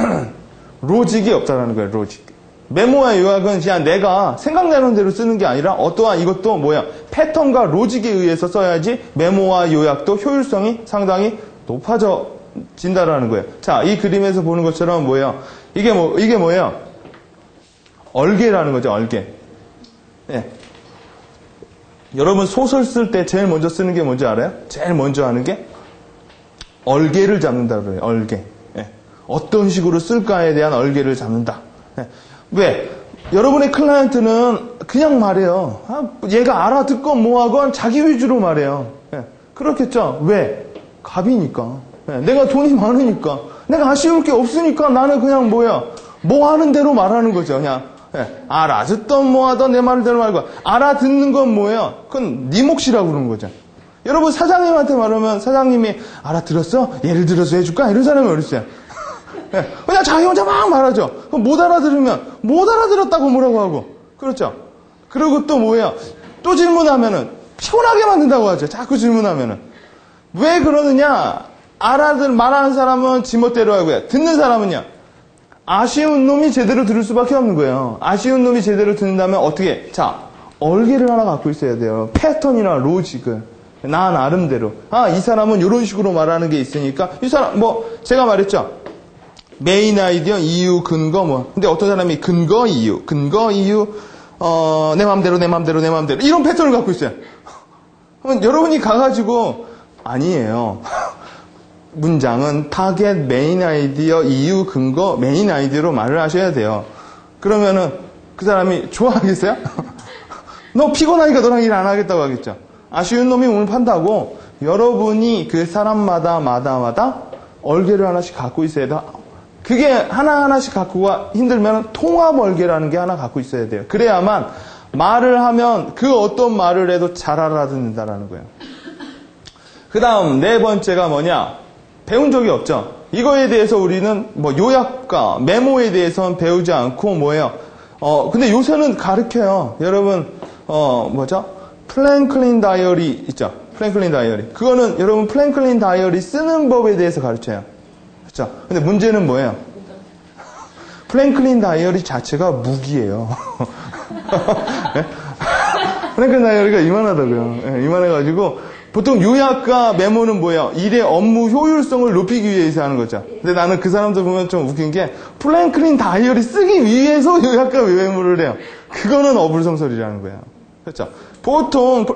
로직이 없다라는 거예요. 로직. 메모와 요약은 그냥 내가 생각나는 대로 쓰는 게 아니라 어떠한 이것도 뭐야? 패턴과 로직에 의해서 써야지 메모와 요약도 효율성이 상당히 높아진다라는 거예요. 자, 이 그림에서 보는 것처럼 뭐예요? 이게 뭐예요? 얼개라는 거죠, 얼개. 네. 여러분 소설 쓸 때 제일 먼저 쓰는 게 뭔지 알아요? 제일 먼저 하는 게 얼개를 잡는다 그래요. 얼개. 네. 어떤 식으로 쓸까에 대한 얼개를 잡는다. 네. 왜? 여러분의 클라이언트는 그냥 말해요. 얘가 알아듣건 뭐하건 자기 위주로 말해요. 네. 그렇겠죠? 왜? 갑이니까. 네. 내가 돈이 많으니까. 내가 아쉬울 게 없으니까 나는 그냥 뭐야? 뭐 하는 대로 말하는 거죠. 그냥. 네. 알아듣던 뭐하던 내 말대로 말고. 알아듣는 건 뭐예요? 그건 네 몫이라고 그러는 거죠. 여러분 사장님한테 말하면 사장님이 알아들었어? 예를 들어서 해줄까? 이런 사람이 어디 있어요? 네. 그냥 자기 혼자 막 말하죠. 그럼 못 알아들으면 못 알아들었다고 뭐라고 하고. 그렇죠? 그리고 또 뭐예요? 또 질문하면은 피곤하게 만든다고 하죠. 자꾸 질문하면은. 왜 그러느냐? 말하는 사람은 지멋대로 하고요. 듣는 사람은요. 아쉬운 놈이 제대로 들을 수밖에 없는 거예요. 아쉬운 놈이 제대로 듣는다면 어떻게? 자, 얼개를 하나 갖고 있어야 돼요. 패턴이나 로직을. 나 나름대로. 이 사람은 이런 식으로 말하는 게 있으니까, 이 사람, 제가 말했죠. 메인 아이디어, 이유, 근거, 근데 어떤 사람이 근거, 이유, 내 맘대로. 이런 패턴을 갖고 있어요. 그러면 여러분이 가가지고, 아니에요. 문장은 타겟, 메인 아이디어, 이유, 근거, 메인 아이디어로 말을 하셔야 돼요. 그러면은 그 사람이 좋아하겠어요? 너 피곤하니까 너랑 일 안 하겠다고 하겠죠. 아쉬운 놈이 오늘 판다고 여러분이 그 사람마다 얼개를 하나씩 갖고 있어야 돼요. 그게 하나하나씩 갖고가 힘들면 통합 얼개라는 게 하나 갖고 있어야 돼요. 그래야만 말을 하면 그 어떤 말을 해도 잘 알아듣는다라는 거예요. 그 다음 네 번째가 뭐냐? 배운 적이 없죠. 이거에 대해서 우리는 요약과 메모에 대해서는 배우지 않고 근데 요새는 가르쳐요. 여러분, 플랭클린 다이어리 있죠? 플랭클린 다이어리. 그거는 여러분 플랭클린 다이어리 쓰는 법에 대해서 가르쳐요. 그렇죠? 근데 문제는 뭐예요? 플랭클린 다이어리 자체가 무기예요. 네? 플랭클린 다이어리가 이만하다고요. 네, 이만해가지고 보통 요약과 메모는 뭐예요? 일의 업무 효율성을 높이기 위해서 하는 거죠. 근데 나는 그 사람들 보면 좀 웃긴 게 플랭클린 다이어리 쓰기 위해서 요약과 메모를 해요. 그거는 어불성설이라는 거예요. 그렇죠? 보통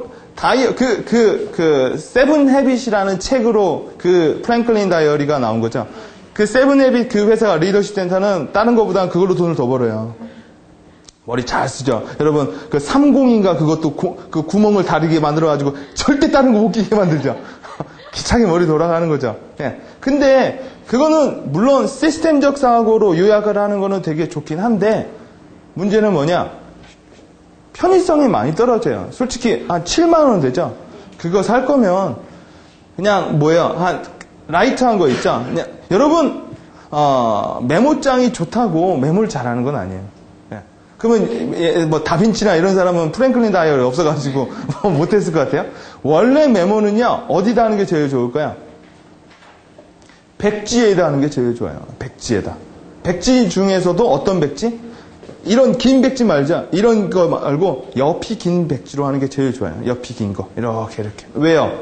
세븐 헤빗이라는 책으로 그 플랭클린 다이어리가 나온 거죠. 그 세븐 헤빗 그 회사가 리더십 센터는 다른 것보다 그걸로 돈을 더 벌어요. 머리 잘 쓰죠. 여러분, 그 30인가 그것도 그 구멍을 다르게 만들어가지고 절대 다른 거 못 끼게 만들죠. 기차게 머리 돌아가는 거죠. 예. 근데 그거는 물론 시스템적 사고로 요약을 하는 거는 되게 좋긴 한데 문제는 뭐냐? 편의성이 많이 떨어져요. 솔직히 한 7만 원 되죠. 그거 살 거면 그냥 한 라이트한 거 있죠. 그냥 여러분 메모장이 좋다고 메모를 잘하는 건 아니에요. 그러면 다빈치나 이런 사람은 프랭클린 다이어리 없어가지고 못했을 것 같아요. 원래 메모는요 어디다 하는 게 제일 좋을까요? 백지에다 하는 게 제일 좋아요. 백지에다. 백지 중에서도 어떤 백지? 이런 긴 백지 말자. 이런 거 말고 옆이 긴 백지로 하는 게 제일 좋아요. 옆이 긴 거 이렇게. 왜요?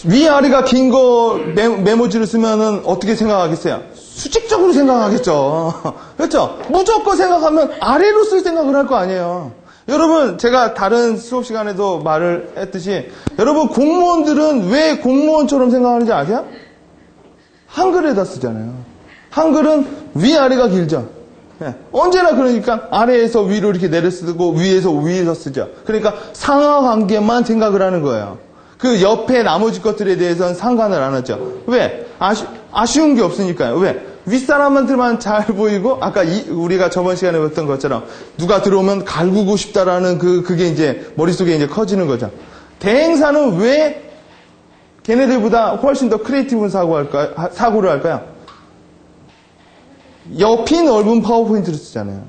위아래가 긴 거 메모지를 쓰면은 어떻게 생각하겠어요? 수직적으로 생각하겠죠. 그렇죠? 무조건 생각하면 아래로 쓸 생각을 할 거 아니에요. 여러분, 제가 다른 수업 시간에도 말을 했듯이 여러분 공무원들은 왜 공무원처럼 생각하는지 아세요? 한글에다 쓰잖아요. 한글은 위아래가 길죠. 네. 언제나 그러니까 아래에서 위로 이렇게 내려 쓰고 위에서 쓰죠. 그러니까 상하관계만 생각을 하는 거예요. 그 옆에 나머지 것들에 대해서는 상관을 안 하죠. 왜? 아쉬운 게 없으니까요. 왜? 윗사람한테만 잘 보이고, 아까 우리가 저번 시간에 봤던 것처럼, 누가 들어오면 갈구고 싶다라는 그게 이제 머릿속에 이제 커지는 거죠. 대행사는 왜 걔네들보다 훨씬 더 크리에이티브한 사고를 할까요? 옆이 넓은 파워포인트를 쓰잖아요.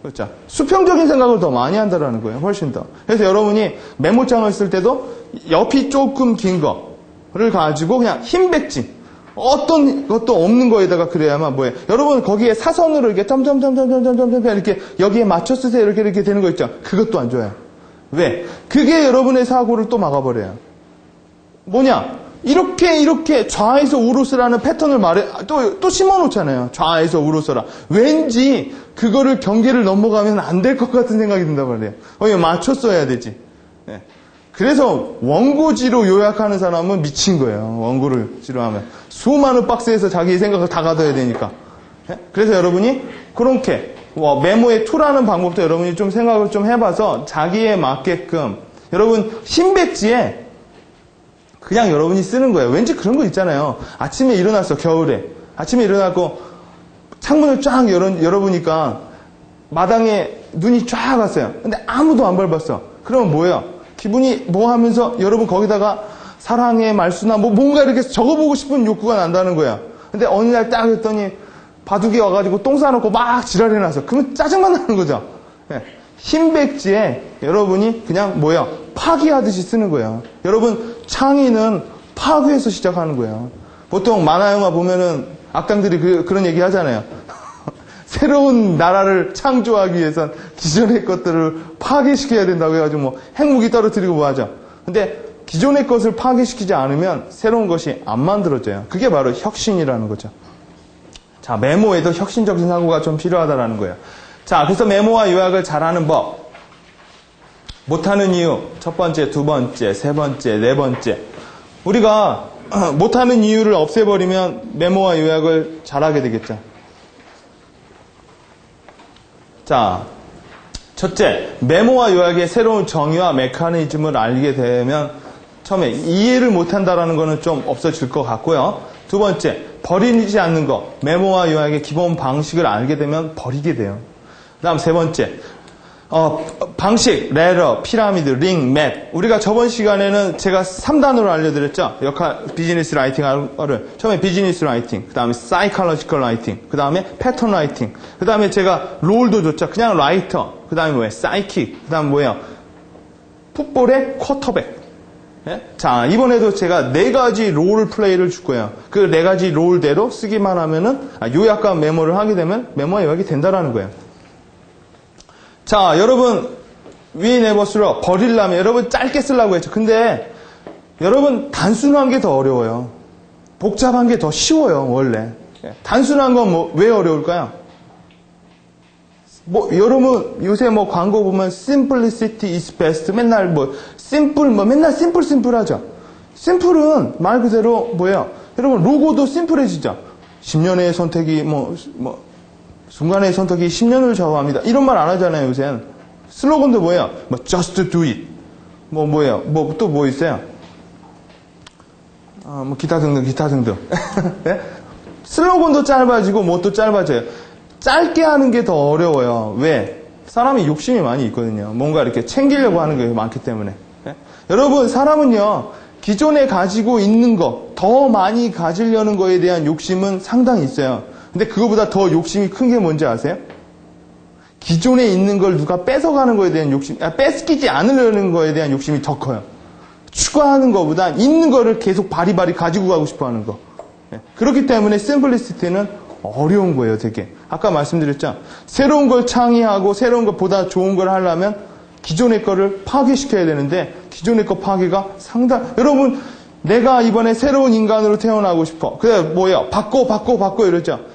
그렇죠? 수평적인 생각을 더 많이 한다는 거예요. 훨씬 더. 그래서 여러분이 메모장을 쓸 때도 옆이 조금 긴 거를 가지고 그냥 흰 백지, 어떤 것도 없는 거에다가 그래야만 뭐예요. 여러분 거기에 사선으로 이렇게 점점점점점점점 이렇게 여기에 맞춰 쓰세요. 이렇게 되는 거 있죠. 그것도 안 좋아요. 왜? 그게 여러분의 사고를 또 막아버려요. 뭐냐? 이렇게 좌에서 우로 쓰라는 패턴을 또 심어놓잖아요. 좌에서 우로 써라. 왠지 그거를 경계를 넘어가면 안 될 것 같은 생각이 든단 말이에요. 맞춰 써야 되지. 네. 그래서 원고지로 요약하는 사람은 미친 거예요. 원고지로 하면. 수많은 박스에서 자기 생각을 다 가둬야 되니까. 네? 그래서 여러분이 그렇게 메모의 툴하는 방법도 여러분이 좀 생각을 좀 해봐서 자기에 맞게끔 여러분 흰백지에 그냥 여러분이 쓰는 거예요. 왠지 그런 거 있잖아요. 아침에 일어났어, 겨울에. 아침에 일어나고 창문을 쫙 열어보니까 마당에 눈이 쫙 왔어요. 근데 아무도 안 밟았어. 그러면 뭐예요? 기분이 뭐 하면서 여러분 거기다가 사랑의 말수나 뭔가 이렇게 적어보고 싶은 욕구가 난다는 거야. 근데 어느 날 딱 했더니 바둑이 와가지고 똥 싸놓고 막 지랄해놨어. 그러면 짜증만 나는 거죠. 흰 백지에 여러분이 그냥 파기하듯이 쓰는 거예요. 여러분, 창의는 파괴에서 시작하는 거예요. 보통 만화 영화 보면은 악당들이 그런 얘기 하잖아요. 새로운 나라를 창조하기 위해선 기존의 것들을 파괴시켜야 된다고 해가지고 뭐 핵무기 떨어뜨리고 뭐 하죠. 근데 기존의 것을 파괴시키지 않으면 새로운 것이 안 만들어져요. 그게 바로 혁신이라는 거죠. 자, 메모에도 혁신적인 사고가 좀 필요하다라는 거예요. 자, 그래서 메모와 요약을 잘하는 법. 못하는 이유. 첫 번째, 두 번째, 세 번째, 네 번째. 우리가 못하는 이유를 없애버리면 메모와 요약을 잘하게 되겠죠. 자, 첫째, 메모와 요약의 새로운 정의와 메커니즘을 알게 되면 처음에 이해를 못한다라는 거는 좀 없어질 것 같고요. 두 번째, 버리지 않는 것. 메모와 요약의 기본 방식을 알게 되면 버리게 돼요. 그 다음 세 번째, 방식, 레러, 피라미드, 링, 맵. 우리가 저번 시간에는 제가 3단으로 알려드렸죠. 비즈니스 라이팅을. 처음에 비즈니스 라이팅, 그 다음에 사이콜로지컬 라이팅, 그 다음에 패턴 라이팅, 그 다음에 제가 롤도 줬죠. 그냥 라이터, 그 다음에 뭐예요? 사이킥, 그 다음에 뭐예요? 풋볼의 쿼터백. 예? 자, 이번에도 제가 4가지 롤 플레이를 줄 거예요. 그 4가지 롤대로 쓰기만 하면은, 요약과 메모를 하게 되면 메모와 요약이 된다라는 거예요. 자, 여러분, we never throw, 버리려면, 여러분 짧게 쓰려고 했죠. 근데, 여러분, 단순한 게 더 어려워요. 복잡한 게 더 쉬워요, 원래. 단순한 건 왜 어려울까요? 여러분, 요새 광고 보면, simplicity is best. 맨날 맨날 심플 하죠. 심플은 말 그대로 뭐예요? 여러분, 로고도 심플해지죠. 10년의 선택이, 순간의 선택이 10년을 좌우합니다. 이런 말 안 하잖아요, 요새는. 슬로건도 뭐예요? just do it. 뭐예요? 또 뭐 있어요? 기타 등등. 네? 슬로건도 짧아지고, 또 짧아져요. 짧게 하는 게 더 어려워요. 왜? 사람이 욕심이 많이 있거든요. 뭔가 이렇게 챙기려고 하는 게 많기 때문에. 네? 여러분, 사람은요, 기존에 가지고 있는 거, 더 많이 가지려는 거에 대한 욕심은 상당히 있어요. 근데 그거보다 더 욕심이 큰 게 뭔지 아세요? 기존에 있는 걸 누가 뺏어가는 거에 대한 욕심, 뺏기지 않으려는 거에 대한 욕심이 더 커요. 추가하는 것보다 있는 거를 계속 바리바리 가지고 가고 싶어 하는 거. 그렇기 때문에 심플리시티는 어려운 거예요, 되게. 아까 말씀드렸죠? 새로운 걸 창의하고 새로운 것보다 좋은 걸 하려면 기존의 거를 파괴시켜야 되는데 기존의 거 파괴가 여러분, 내가 이번에 새로운 인간으로 태어나고 싶어. 그래, 뭐예요? 바꿔 이러죠.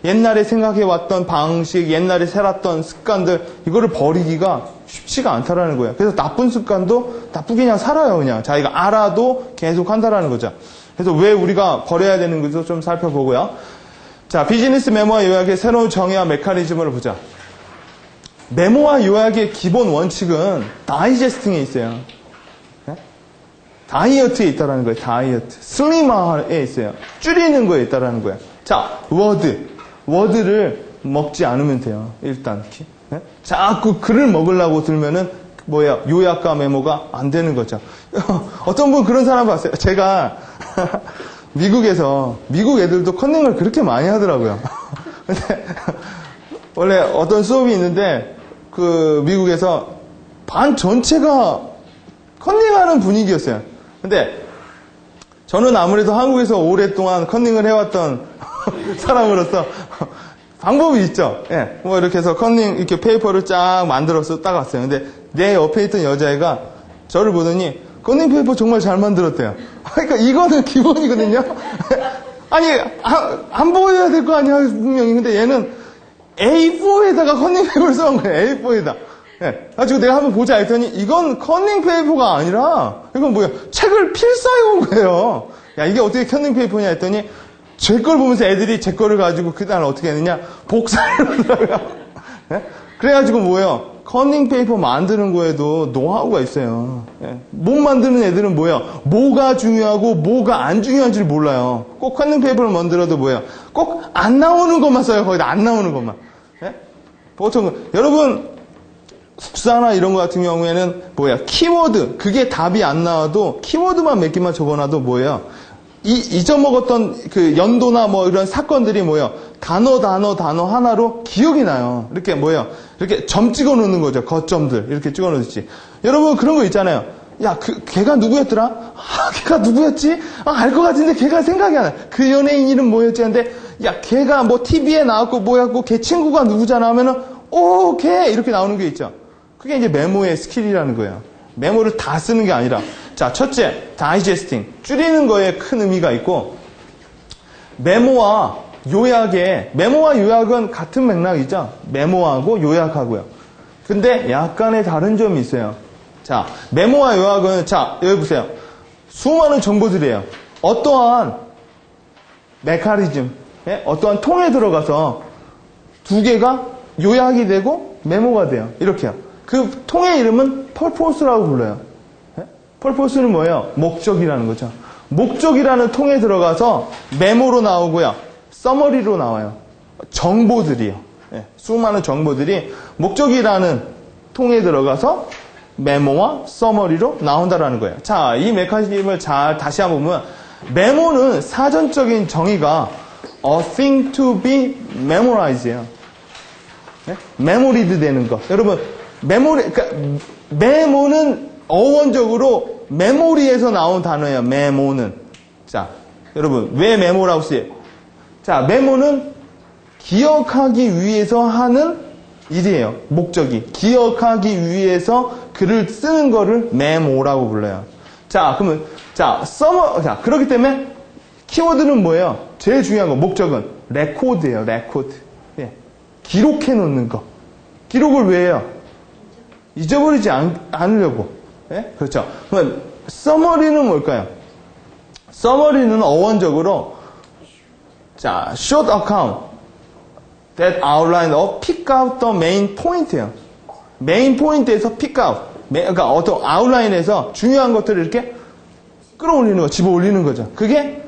옛날에 생각해왔던 방식, 옛날에 살았던 습관들, 이거를 버리기가 쉽지가 않다라는 거예요. 그래서 나쁜 습관도 나쁘게 그냥 살아요, 그냥. 자기가 알아도 계속 한다라는 거죠. 그래서 왜 우리가 버려야 되는 것도 좀 살펴보고요. 자, 비즈니스 메모와 요약의 새로운 정의와 메커니즘을 보자. 메모와 요약의 기본 원칙은 다이제스팅에 있어요. 네? 다이어트에 있다라는 거예요. 다이어트. 슬림화에 있어요. 줄이는 거에 있다라는 거예요. 자, 워드를 먹지 않으면 돼요. 일단. 네? 자꾸 글을 먹으려고 들면은 뭐예요? 요약과 메모가 안 되는 거죠. 어떤 분 그런 사람 봤어요. 제가 미국 애들도 컨닝을 그렇게 많이 하더라고요. 근데 원래 어떤 수업이 있는데 미국에서 반 전체가 컨닝하는 분위기였어요. 근데 저는 아무래도 한국에서 오랫동안 컨닝을 해왔던 사람으로서 방법이 있죠. 예. 이렇게 해서 컨닝 이렇게 페이퍼를 쫙 만들어서 딱 왔어요. 근데 내 옆에 있던 여자애가 저를 보더니 컨닝 페이퍼 정말 잘 만들었대요. 그러니까 이거는 기본이거든요. 아니, 안 보여야 될 거 아니야, 분명히. 근데 얘는 A4에다가 컨닝 페이퍼를 써온 거예요. A4에다. 예. 가지고 내가 한번 보자 했더니 이건 컨닝 페이퍼가 아니라 이건 뭐야? 책을 필사해 온 거예요. 야, 이게 어떻게 컨닝 페이퍼냐 했더니 제 걸 보면서 애들이 제 거를 가지고 그날 어떻게 했느냐? 복사를 하더라고요. 예? 그래가지고 뭐예요? 컨닝 페이퍼 만드는 거에도 노하우가 있어요. 예. 못 만드는 애들은 뭐예요? 뭐가 중요하고 뭐가 안 중요한지를 몰라요. 꼭 컨닝 페이퍼를 만들어도 뭐예요? 꼭 안 나오는 것만 써요. 거의 다 안 나오는 것만. 예? 보통 여러분 국사나 이런 거 같은 경우에는 뭐예요? 키워드, 그게 답이 안 나와도 키워드만 몇 개만 적어놔도 뭐예요? 잊어먹었던 그 연도나 이런 사건들이 뭐예요? 단어 하나로 기억이 나요. 이렇게 뭐예요? 이렇게 점 찍어 놓는 거죠. 거점들. 이렇게 찍어 놓듯이. 여러분 그런 거 있잖아요. 야, 걔가 누구였더라? 걔가 누구였지? 알 것 같은데 걔가 생각이 안 나. 그 연예인 이름 뭐였지? 근데, 야, 걔가 뭐 TV에 나왔고 뭐였고, 걔 친구가 누구잖아 하면은, 걔! 이렇게 나오는 게 있죠. 그게 이제 메모의 스킬이라는 거예요. 메모를 다 쓰는 게 아니라. 자, 첫째, 다이제스팅. 줄이는 거에 큰 의미가 있고, 메모와 요약은 같은 맥락이죠. 메모하고 요약하고요. 근데 약간의 다른 점이 있어요. 자, 메모와 요약은, 자, 여기 보세요. 수많은 정보들이에요. 어떠한 메커니즘, 어떠한 통에 들어가서 두 개가 요약이 되고 메모가 돼요. 이렇게요. 그 통의 이름은 펄포스라고 불러요. 펄포스는 뭐예요? 목적이라는 거죠. 목적이라는 통에 들어가서 메모로 나오고요. 서머리로 나와요. 정보들이요. 수많은 정보들이 목적이라는 통에 들어가서 메모와 서머리로 나온다라는 거예요. 자, 이 메커니즘을 잘 다시 한번 보면 메모는 사전적인 정의가 a thing to be memorized예요. 메모리드 되는 거. 여러분, 그러니까 메모는 어원적으로 메모리에서 나온 단어예요. 메모는. 자, 여러분, 왜 메모라고 쓰여요? 자, 메모는 기억하기 위해서 하는 일이에요. 목적이. 기억하기 위해서 글을 쓰는 거를 메모라고 불러요. 자, 그러면, 자, 그렇기 때문에 키워드는 뭐예요? 제일 중요한 거, 목적은 레코드예요. 레코드. 기록해 놓는 거. 기록을 왜 해요? 잊어버리지 않으려고. 그렇죠. 그러면 서머리는 뭘까요? 서머리는 어원적으로 자, short account that outline or pick out the main point예요. 메인 포인트에서 pick out. 그러니까 어떤 아웃라인에서 중요한 것들을 이렇게 끌어올리는 거, 집어 올리는 거죠. 그게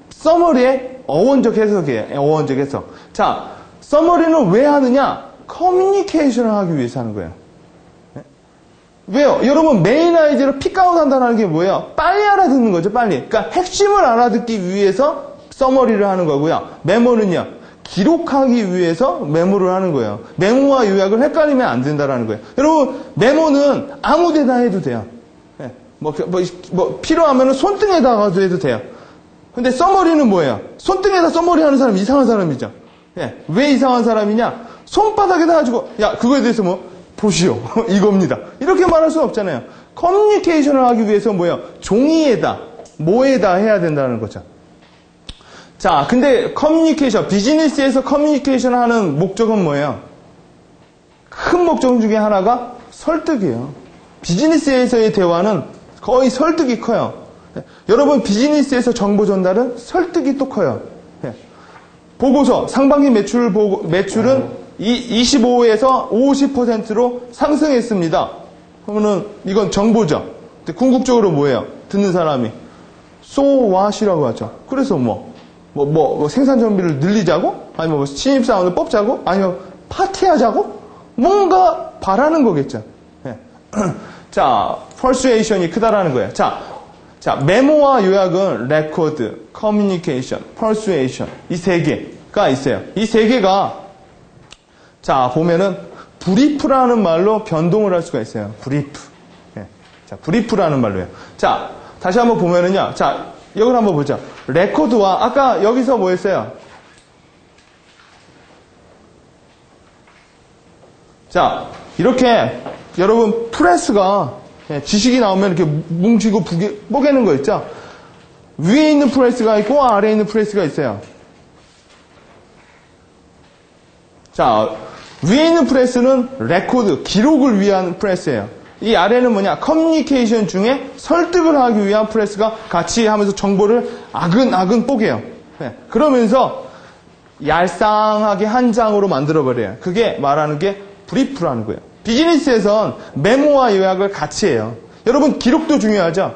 서머리의 어원적 해석이에요. 어원적 해석. 자, 서머리는 왜 하느냐? 커뮤니케이션을 하기 위해서 하는 거예요. 왜요? 여러분, 메인 아이디어를 픽아웃 한다는 게 뭐예요? 빨리 알아듣는 거죠, 빨리. 그러니까 핵심을 알아듣기 위해서 서머리를 하는 거고요. 메모는요, 기록하기 위해서 메모를 하는 거예요. 메모와 요약을 헷갈리면 안 된다는 거예요. 여러분, 메모는 아무 데나 해도 돼요. 필요하면 손등에다가도 해도 돼요. 근데 서머리는 뭐예요? 손등에다 서머리 하는 사람 이상한 사람이죠. 왜 이상한 사람이냐? 손바닥에다 가지고, 야, 그거에 대해서 보시오. 이겁니다. 이렇게 말할 수는 없잖아요. 커뮤니케이션을 하기 위해서 뭐예요? 종이에다, 뭐에다 해야 된다는 거죠. 자, 근데 비즈니스에서 커뮤니케이션을 하는 목적은 뭐예요? 큰 목적 중에 하나가 설득이에요. 비즈니스에서의 대화는 거의 설득이 커요. 여러분, 비즈니스에서 정보 전달은 설득이 또 커요. 보고서, 상반기 매출은 25에서 50%로 상승했습니다. 그러면은 이건 정보죠. 근데 궁극적으로 뭐예요? 듣는 사람이 so what이라고 하죠. 그래서 생산 정비를 늘리자고? 아니면 신입사원을 뽑자고? 아니면 파티하자고? 뭔가 바라는 거겠죠. 자, persuasion이 크다라는 거예요. 자, 메모와 요약은 레코드, 커뮤니케이션, persuasion 이 세 개가 있어요. 이 세 개가 자, 보면은 브리프라는 말로 변동을 할 수가 있어요. 브리프. 자, 브리프라는 말로요. 자, 다시 한번 보면은요. 자, 이걸 한번 보자. 레코드와 아까 여기서 뭐 했어요? 자, 이렇게 여러분 프레스가 지식이 나오면 이렇게 뭉치고 뽀개는 거 있죠? 위에 있는 프레스가 있고 아래에 있는 프레스가 있어요. 자, 위에 있는 프레스는 레코드, 기록을 위한 프레스예요. 이 아래는 뭐냐? 커뮤니케이션 중에 설득을 하기 위한 프레스가 같이 하면서 정보를 아근아근 뽀개요. 그러면서 얄쌍하게 한 장으로 만들어버려요. 그게 말하는 게 브리프라는 거예요. 비즈니스에선 메모와 요약을 같이 해요. 여러분, 기록도 중요하죠?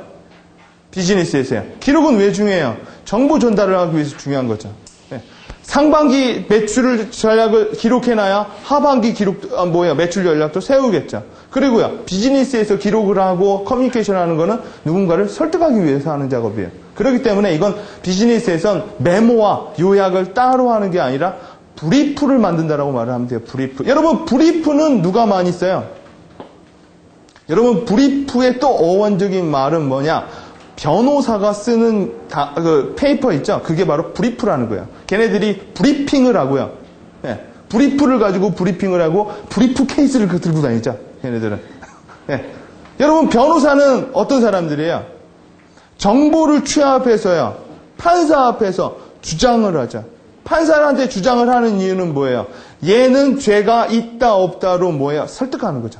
비즈니스에서요. 기록은 왜 중요해요? 정보 전달을 하기 위해서 중요한 거죠. 상반기 매출 전략을 기록해놔야 하반기 매출 전략도 세우겠죠. 그리고요, 비즈니스에서 기록을 하고 커뮤니케이션 하는 거는 누군가를 설득하기 위해서 하는 작업이에요. 그렇기 때문에 이건 비즈니스에선 메모와 요약을 따로 하는 게 아니라 브리프를 만든다라고 말을 하면 돼요. 브리프. 여러분, 브리프는 누가 많이 써요? 여러분, 브리프의 또 어원적인 말은 뭐냐? 변호사가 쓰는 그 페이퍼 있죠? 그게 바로 브리프라는 거예요. 걔네들이 브리핑을 하고요. 예, 브리프를 가지고 브리핑을 하고 브리프 케이스를 들고 다니죠. 걔네들은. 예. 여러분, 변호사는 어떤 사람들이에요? 정보를 취합해서요. 판사 앞에서 주장을 하죠. 판사한테 주장을 하는 이유는 뭐예요? 얘는 죄가 있다 없다로 뭐예요? 설득하는 거죠.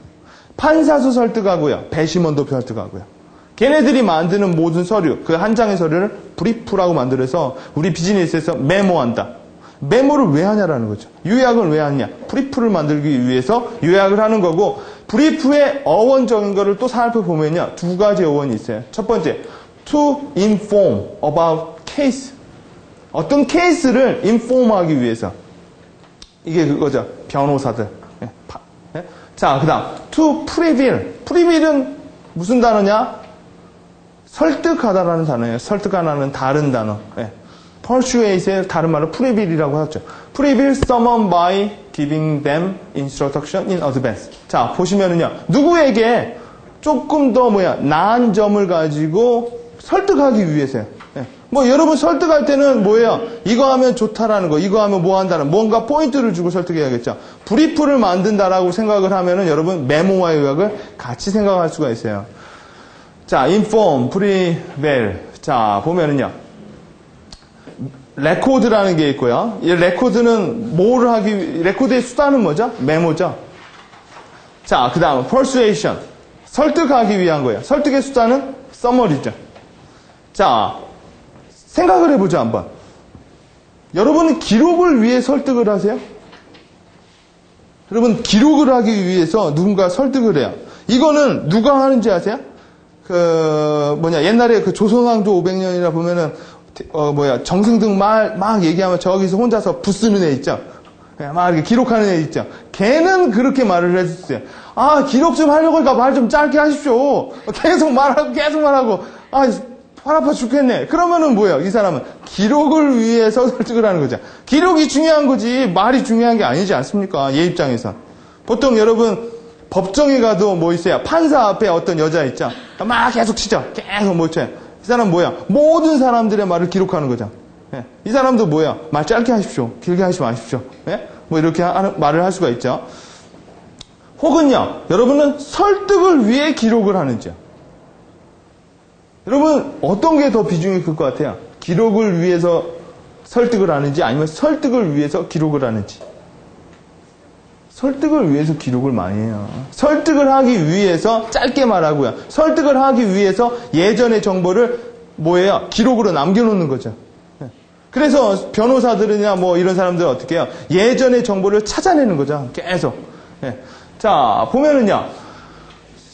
판사도 설득하고요. 배심원도 설득하고요. 걔네들이 만드는 모든 서류, 그 한 장의 서류를 브리프라고 만들어서 우리 비즈니스에서 메모한다. 메모를 왜 하냐라는 거죠. 요약을 왜 하느냐? 브리프를 만들기 위해서 요약을 하는 거고, 브리프의 어원적인 거를 또 살펴보면요. 두 가지 어원이 있어요. 첫 번째, to inform about case. 어떤 케이스를 인폼하기 위해서. 이게 그거죠. 변호사들. 자, 그 다음 to prevail. prevail은 무슨 단어냐? 설득하다라는 단어예요. 설득하다는 다른 단어. persuade의 다른 말로 prevail이라고 하죠. prevail someone by giving them instruction in advance. 자, 보시면은요. 누구에게 조금 더 나은 점을 가지고 설득하기 위해서요. 뭐 여러분 설득할 때는 뭐예요? 이거 하면 좋다라는 거, 이거 하면 뭐 한다는 뭔가 포인트를 주고 설득해야겠죠. 브리프를 만든다라고 생각을 하면은 여러분 메모와 요약을 같이 생각할 수가 있어요. 자, inform, prevail. 자, 보면은요. 레코드라는 게 있고요. 이 레코드는 레코드의 수단은 뭐죠? 메모죠. 자, 그 다음 persuasion. 설득하기 위한 거예요. 설득의 수단은 summary죠. 자, 생각을 해보죠, 한번. 여러분은 기록을 위해 설득을 하세요? 여러분, 기록을 하기 위해서 누군가 설득을 해요. 이거는 누가 하는지 아세요? 옛날에 그 조선왕조 500년이라 보면은, 정승등 막 얘기하면 저기서 혼자서 부쓰는 애 있죠? 막 이렇게 기록하는 애 있죠? 걔는 그렇게 말을 해줬어요. 아, 기록 좀 하려고 하니까 말 좀 짧게 하십시오. 계속 말하고, 팔 아파 죽겠네. 그러면은 뭐예요? 이 사람은 기록을 위해서 설득을 하는 거죠. 기록이 중요한 거지 말이 중요한 게 아니지 않습니까? 얘 입장에서. 보통 여러분 법정에 가도 뭐 있어요? 판사 앞에 어떤 여자 있죠? 막 계속 치죠. 계속 뭐 쳐요. 이 사람 뭐야? 모든 사람들의 말을 기록하는 거죠. 이 사람도 뭐야? 말 짧게 하십시오. 길게 하지 마십시오. 뭐 이렇게 말을 할 수가 있죠. 혹은요, 여러분은 설득을 위해 기록을 하는지요. 여러분, 어떤 게 더 비중이 클 것 같아요? 기록을 위해서 설득을 하는지, 아니면 설득을 위해서 기록을 하는지. 설득을 위해서 기록을 많이 해요. 설득을 하기 위해서 짧게 말하고요. 설득을 하기 위해서 예전의 정보를 기록으로 남겨놓는 거죠. 그래서 변호사들이나 뭐 이런 사람들은 어떻게 해요? 예전의 정보를 찾아내는 거죠. 계속. 자, 보면은요.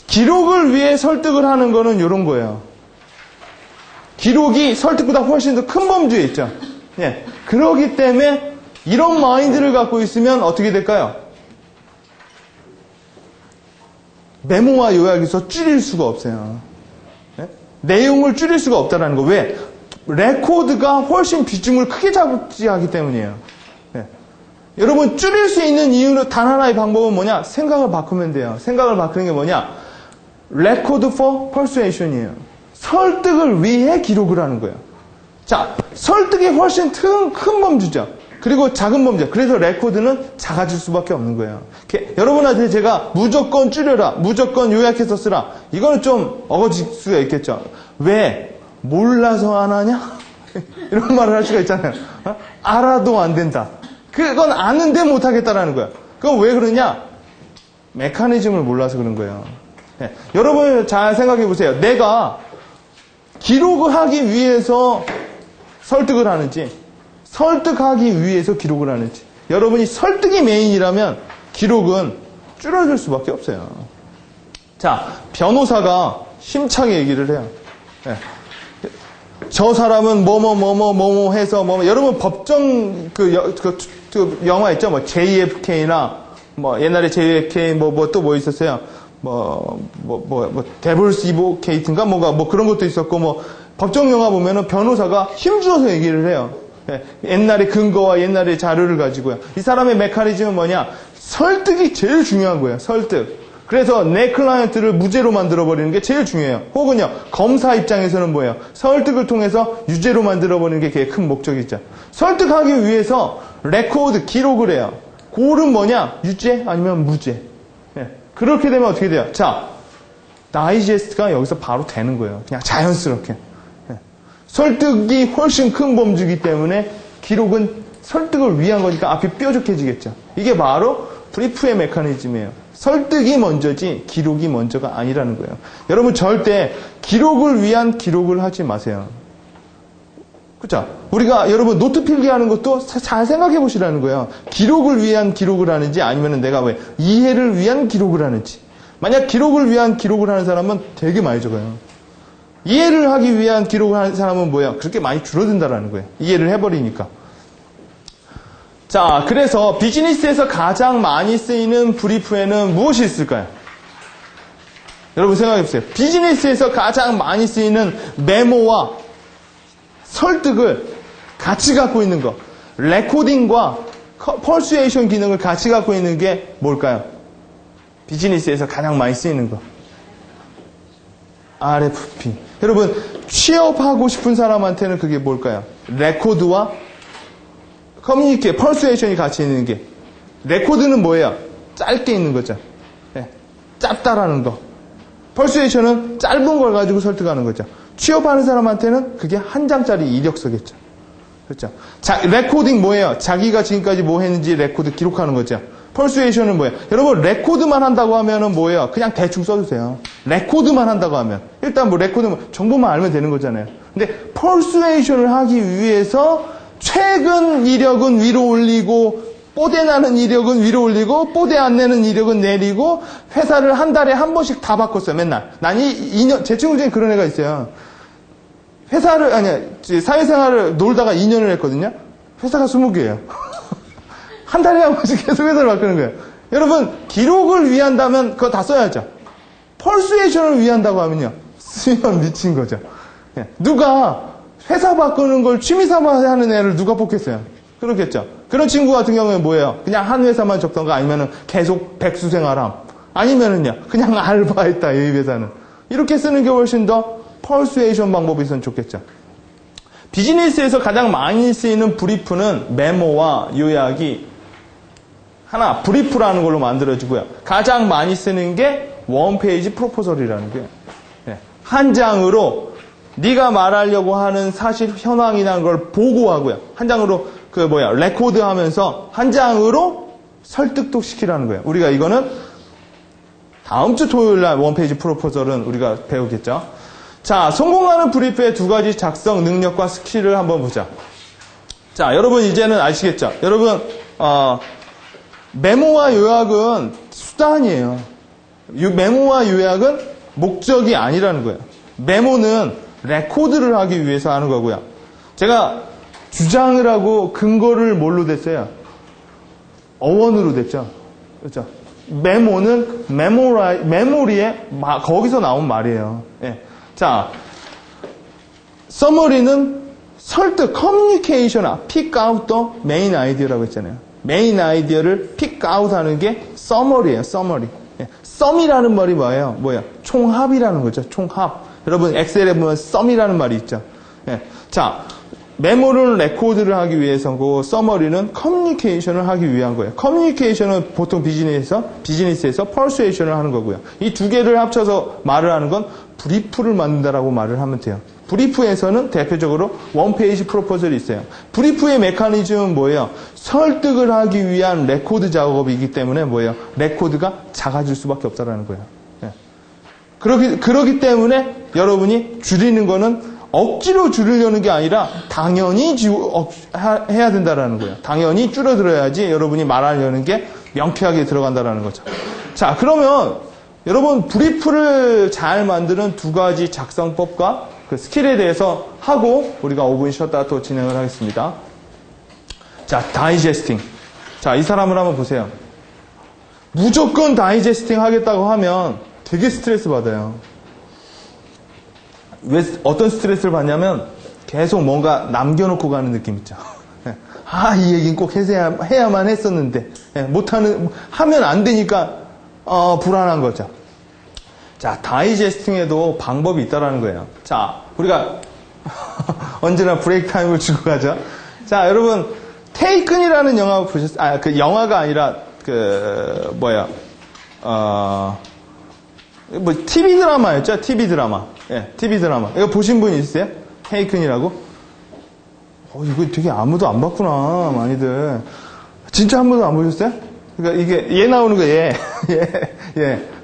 기록을 위해 설득을 하는 거는 이런 거예요. 기록이 설득보다 훨씬 더 큰 범주에 있죠. 그러기 때문에 이런 마인드를 갖고 있으면 어떻게 될까요? 메모와 요약에서 줄일 수가 없어요. 내용을 줄일 수가 없다는 거. 왜? 레코드가 훨씬 비중을 크게 차지하기 때문이에요. 여러분, 줄일 수 있는 이유는 단 하나의 방법은 뭐냐? 생각을 바꾸면 돼요. 생각을 바꾸는 게 뭐냐? record for persuasion이에요. 설득을 위해 기록을 하는 거예요. 자, 설득이 훨씬 큰 범주죠. 그리고 작은 범주. 그래서 레코드는 작아질 수밖에 없는 거예요. 여러분한테 제가 무조건 줄여라, 무조건 요약해서 쓰라. 이거는 좀 어거질 수가 있겠죠. 왜? 몰라서 안 하냐? 이런 말을 할 수가 있잖아요. 알아도 안 된다. 그건 아는데 못하겠다라는 거예요. 그건 왜 그러냐? 메커니즘을 몰라서 그런 거예요. 여러분 잘 생각해 보세요. 내가 기록을 하기 위해서 설득을 하는지, 설득하기 위해서 기록을 하는지. 여러분이 설득이 메인이라면 기록은 줄어들 수밖에 없어요. 자, 변호사가 심차게 얘기를 해요. 저 사람은 뭐뭐 해서 여러분 법정 그 영화 있죠? 뭐 JFK나 뭐 옛날에 JFK 또 뭐 있었어요? 데블스 이보케이트인가 뭐 그런 것도 있었고 법정 영화 보면은 변호사가 힘주어서 얘기를 해요. 옛날의 근거와 옛날의 자료를 가지고요. 이 사람의 메커니즘은 뭐냐? 설득이 제일 중요한 거예요. 설득. 그래서 내 클라이언트를 무죄로 만들어버리는 게 제일 중요해요. 혹은요, 검사 입장에서는 뭐예요? 설득을 통해서 유죄로 만들어버리는 게 되게 큰 목적이죠. 설득하기 위해서 레코드, 기록을 해요. 골은 뭐냐? 유죄 아니면 무죄. 예. 그렇게 되면 어떻게 돼요? 자, 다이제스트가 여기서 바로 되는 거예요. 그냥 자연스럽게. 예. 설득이 훨씬 큰 범주이기 때문에 기록은 설득을 위한 거니까 앞이 뾰족해지겠죠. 이게 바로 브리프의 메커니즘이에요. 설득이 먼저지 기록이 먼저가 아니라는 거예요. 여러분 절대 기록을 위한 기록을 하지 마세요. 그렇죠? 우리가 여러분 노트 필기하는 것도 잘 생각해 보시라는 거예요. 기록을 위한 기록을 하는지 아니면 내가 왜 이해를 위한 기록을 하는지. 만약 기록을 위한 기록을 하는 사람은 되게 많이 적어요. 이해를 하기 위한 기록을 하는 사람은 뭐예요? 그렇게 많이 줄어든다라는 거예요. 이해를 해버리니까. 자, 그래서 비즈니스에서 가장 많이 쓰이는 브리프에는 무엇이 있을까요? 여러분 생각해 보세요. 비즈니스에서 가장 많이 쓰이는 메모와 설득을 같이 갖고 있는 거. 레코딩과 퍼수에이션 기능을 같이 갖고 있는 게 뭘까요? 비즈니스에서 가장 많이 쓰이는 거. RFP. 여러분, 취업하고 싶은 사람한테는 그게 뭘까요? 레코드와 퍼수에이션이 같이 있는 게. 레코드는 뭐예요? 짧게 있는 거죠. 네. 짧다라는 거. 퍼수에이션은 짧은 걸 가지고 설득하는 거죠. 취업하는 사람한테는 그게 한 장짜리 이력서겠죠. 그렇죠? 레코딩 뭐예요? 자기가 지금까지 뭐 했는지 레코드 기록하는 거죠. 퍼수에이션은 뭐예요? 여러분, 레코드만 한다고 하면은 뭐예요? 그냥 대충 써주세요. 레코드만 한다고 하면. 일단 뭐 레코드, 정보만 알면 되는 거잖아요. 근데 퍼수에이션을 하기 위해서 최근 이력은 위로 올리고, 뽀대 나는 이력은 위로 올리고, 뽀대 안 내는 이력은 내리고, 회사를 한 달에 한 번씩 다 바꿨어요, 맨날. 제 친구 중에 그런 애가 있어요. 사회생활을 놀다가 2년을 했거든요. 회사가 20개예요. 한 달에 한 번씩 계속 회사를 바꾸는 거예요. 여러분, 기록을 위한다면 그거 다 써야죠. 퍼수에이션을 위한다고 하면요. 쓰면 미친 거죠. 누가 회사 바꾸는 걸 취미삼아 하는 애를 누가 뽑겠어요? 그렇겠죠. 그런 친구 같은 경우는 뭐예요? 그냥 한 회사만 적던가 아니면은 계속 백수 생활함. 아니면은요, 그냥 알바했다, 이 회사는. 이렇게 쓰는 게 훨씬 더 퍼수에이션 방법이 있으면 좋겠죠. 비즈니스에서 가장 많이 쓰이는 브리프는 메모와 요약이 하나, 브리프라는 걸로 만들어지고요. 가장 많이 쓰는 게 원페이지 프로포설이라는 거예요. 한 장으로 네가 말하려고 하는 사실 현황이라는 걸 보고하고요. 한 장으로 레코드 하면서 한 장으로 설득도 시키라는 거예요. 우리가 이거는 다음 주 토요일 날 원페이지 프로포설은 우리가 배우겠죠. 자, 성공하는 브리프의 두 가지 작성 능력과 스킬을 한번 보자. 자, 여러분 이제는 아시겠죠? 여러분, 메모와 요약은 수단이에요. 메모와 요약은 목적이 아니라는 거예요. 메모는 레코드를 하기 위해서 하는 거고요. 제가 주장을 하고 근거를 뭘로 댔어요? 어원으로 댔죠. 그렇죠? 메모는 메모리에 거기서 나온 말이에요. 예. 자, 서머리는 설득, 커뮤니케이션, pick out the main idea라고 했잖아요. 메인 아이디어를 pick out 하는 게 서머리예요, 서머리. 예. 썸이라는 말이 뭐예요? 총합이라는 거죠, 총합. 여러분, 엑셀에 보면 썸이라는 말이 있죠. 예. 자, 메모를 레코드를 하기 위해서고, 서머리는 커뮤니케이션을 하기 위한 거예요. 커뮤니케이션은 보통 비즈니스에서 퍼수에이션을 하는 거고요. 이 두 개를 합쳐서 말을 하는 건 브리프를 만든다라고 말을 하면 돼요. 브리프에서는 대표적으로 원페이지 프로포설이 있어요. 브리프의 메커니즘은 뭐예요? 설득을 하기 위한 레코드 작업이기 때문에 뭐예요? 레코드가 작아질 수밖에 없다라는 거예요. 예. 그러기 때문에 여러분이 줄이는 거는 억지로 줄이려는 게 아니라 당연히 해야 된다라는 거예요. 당연히 줄어들어야지 여러분이 말하려는 게 명쾌하게 들어간다라는 거죠. 자, 그러면 여러분 브리프를 잘 만드는 두 가지 작성법과 그 스킬에 대해서 하고 우리가 5분 쉬었다가 또 진행을 하겠습니다. 자, 다이제스팅. 자, 이 사람을 한번 보세요. 무조건 다이제스팅 하겠다고 하면 되게 스트레스 받아요. 왜 어떤 스트레스를 받냐면 계속 뭔가 남겨놓고 가는 느낌 있죠. 이 얘기는 꼭 해야만 했었는데 하면 안 되니까 불안한 거죠. 자, 다이제스팅에도 방법이 있다라는 거예요. 자, 우리가 언제나 브레이크 타임을 주고 가죠. 자, 여러분, 테이큰이라는 영화 보셨어요? 그 영화가 아니라, TV 드라마였죠? TV 드라마. 예, TV 드라마. 이거 보신 분 있으세요? 테이큰이라고? 이거 되게 아무도 안 봤구나, 많이들. 진짜 한 번도 안 보셨어요? 그러니까 이게, 얘 나오는 거, 얘.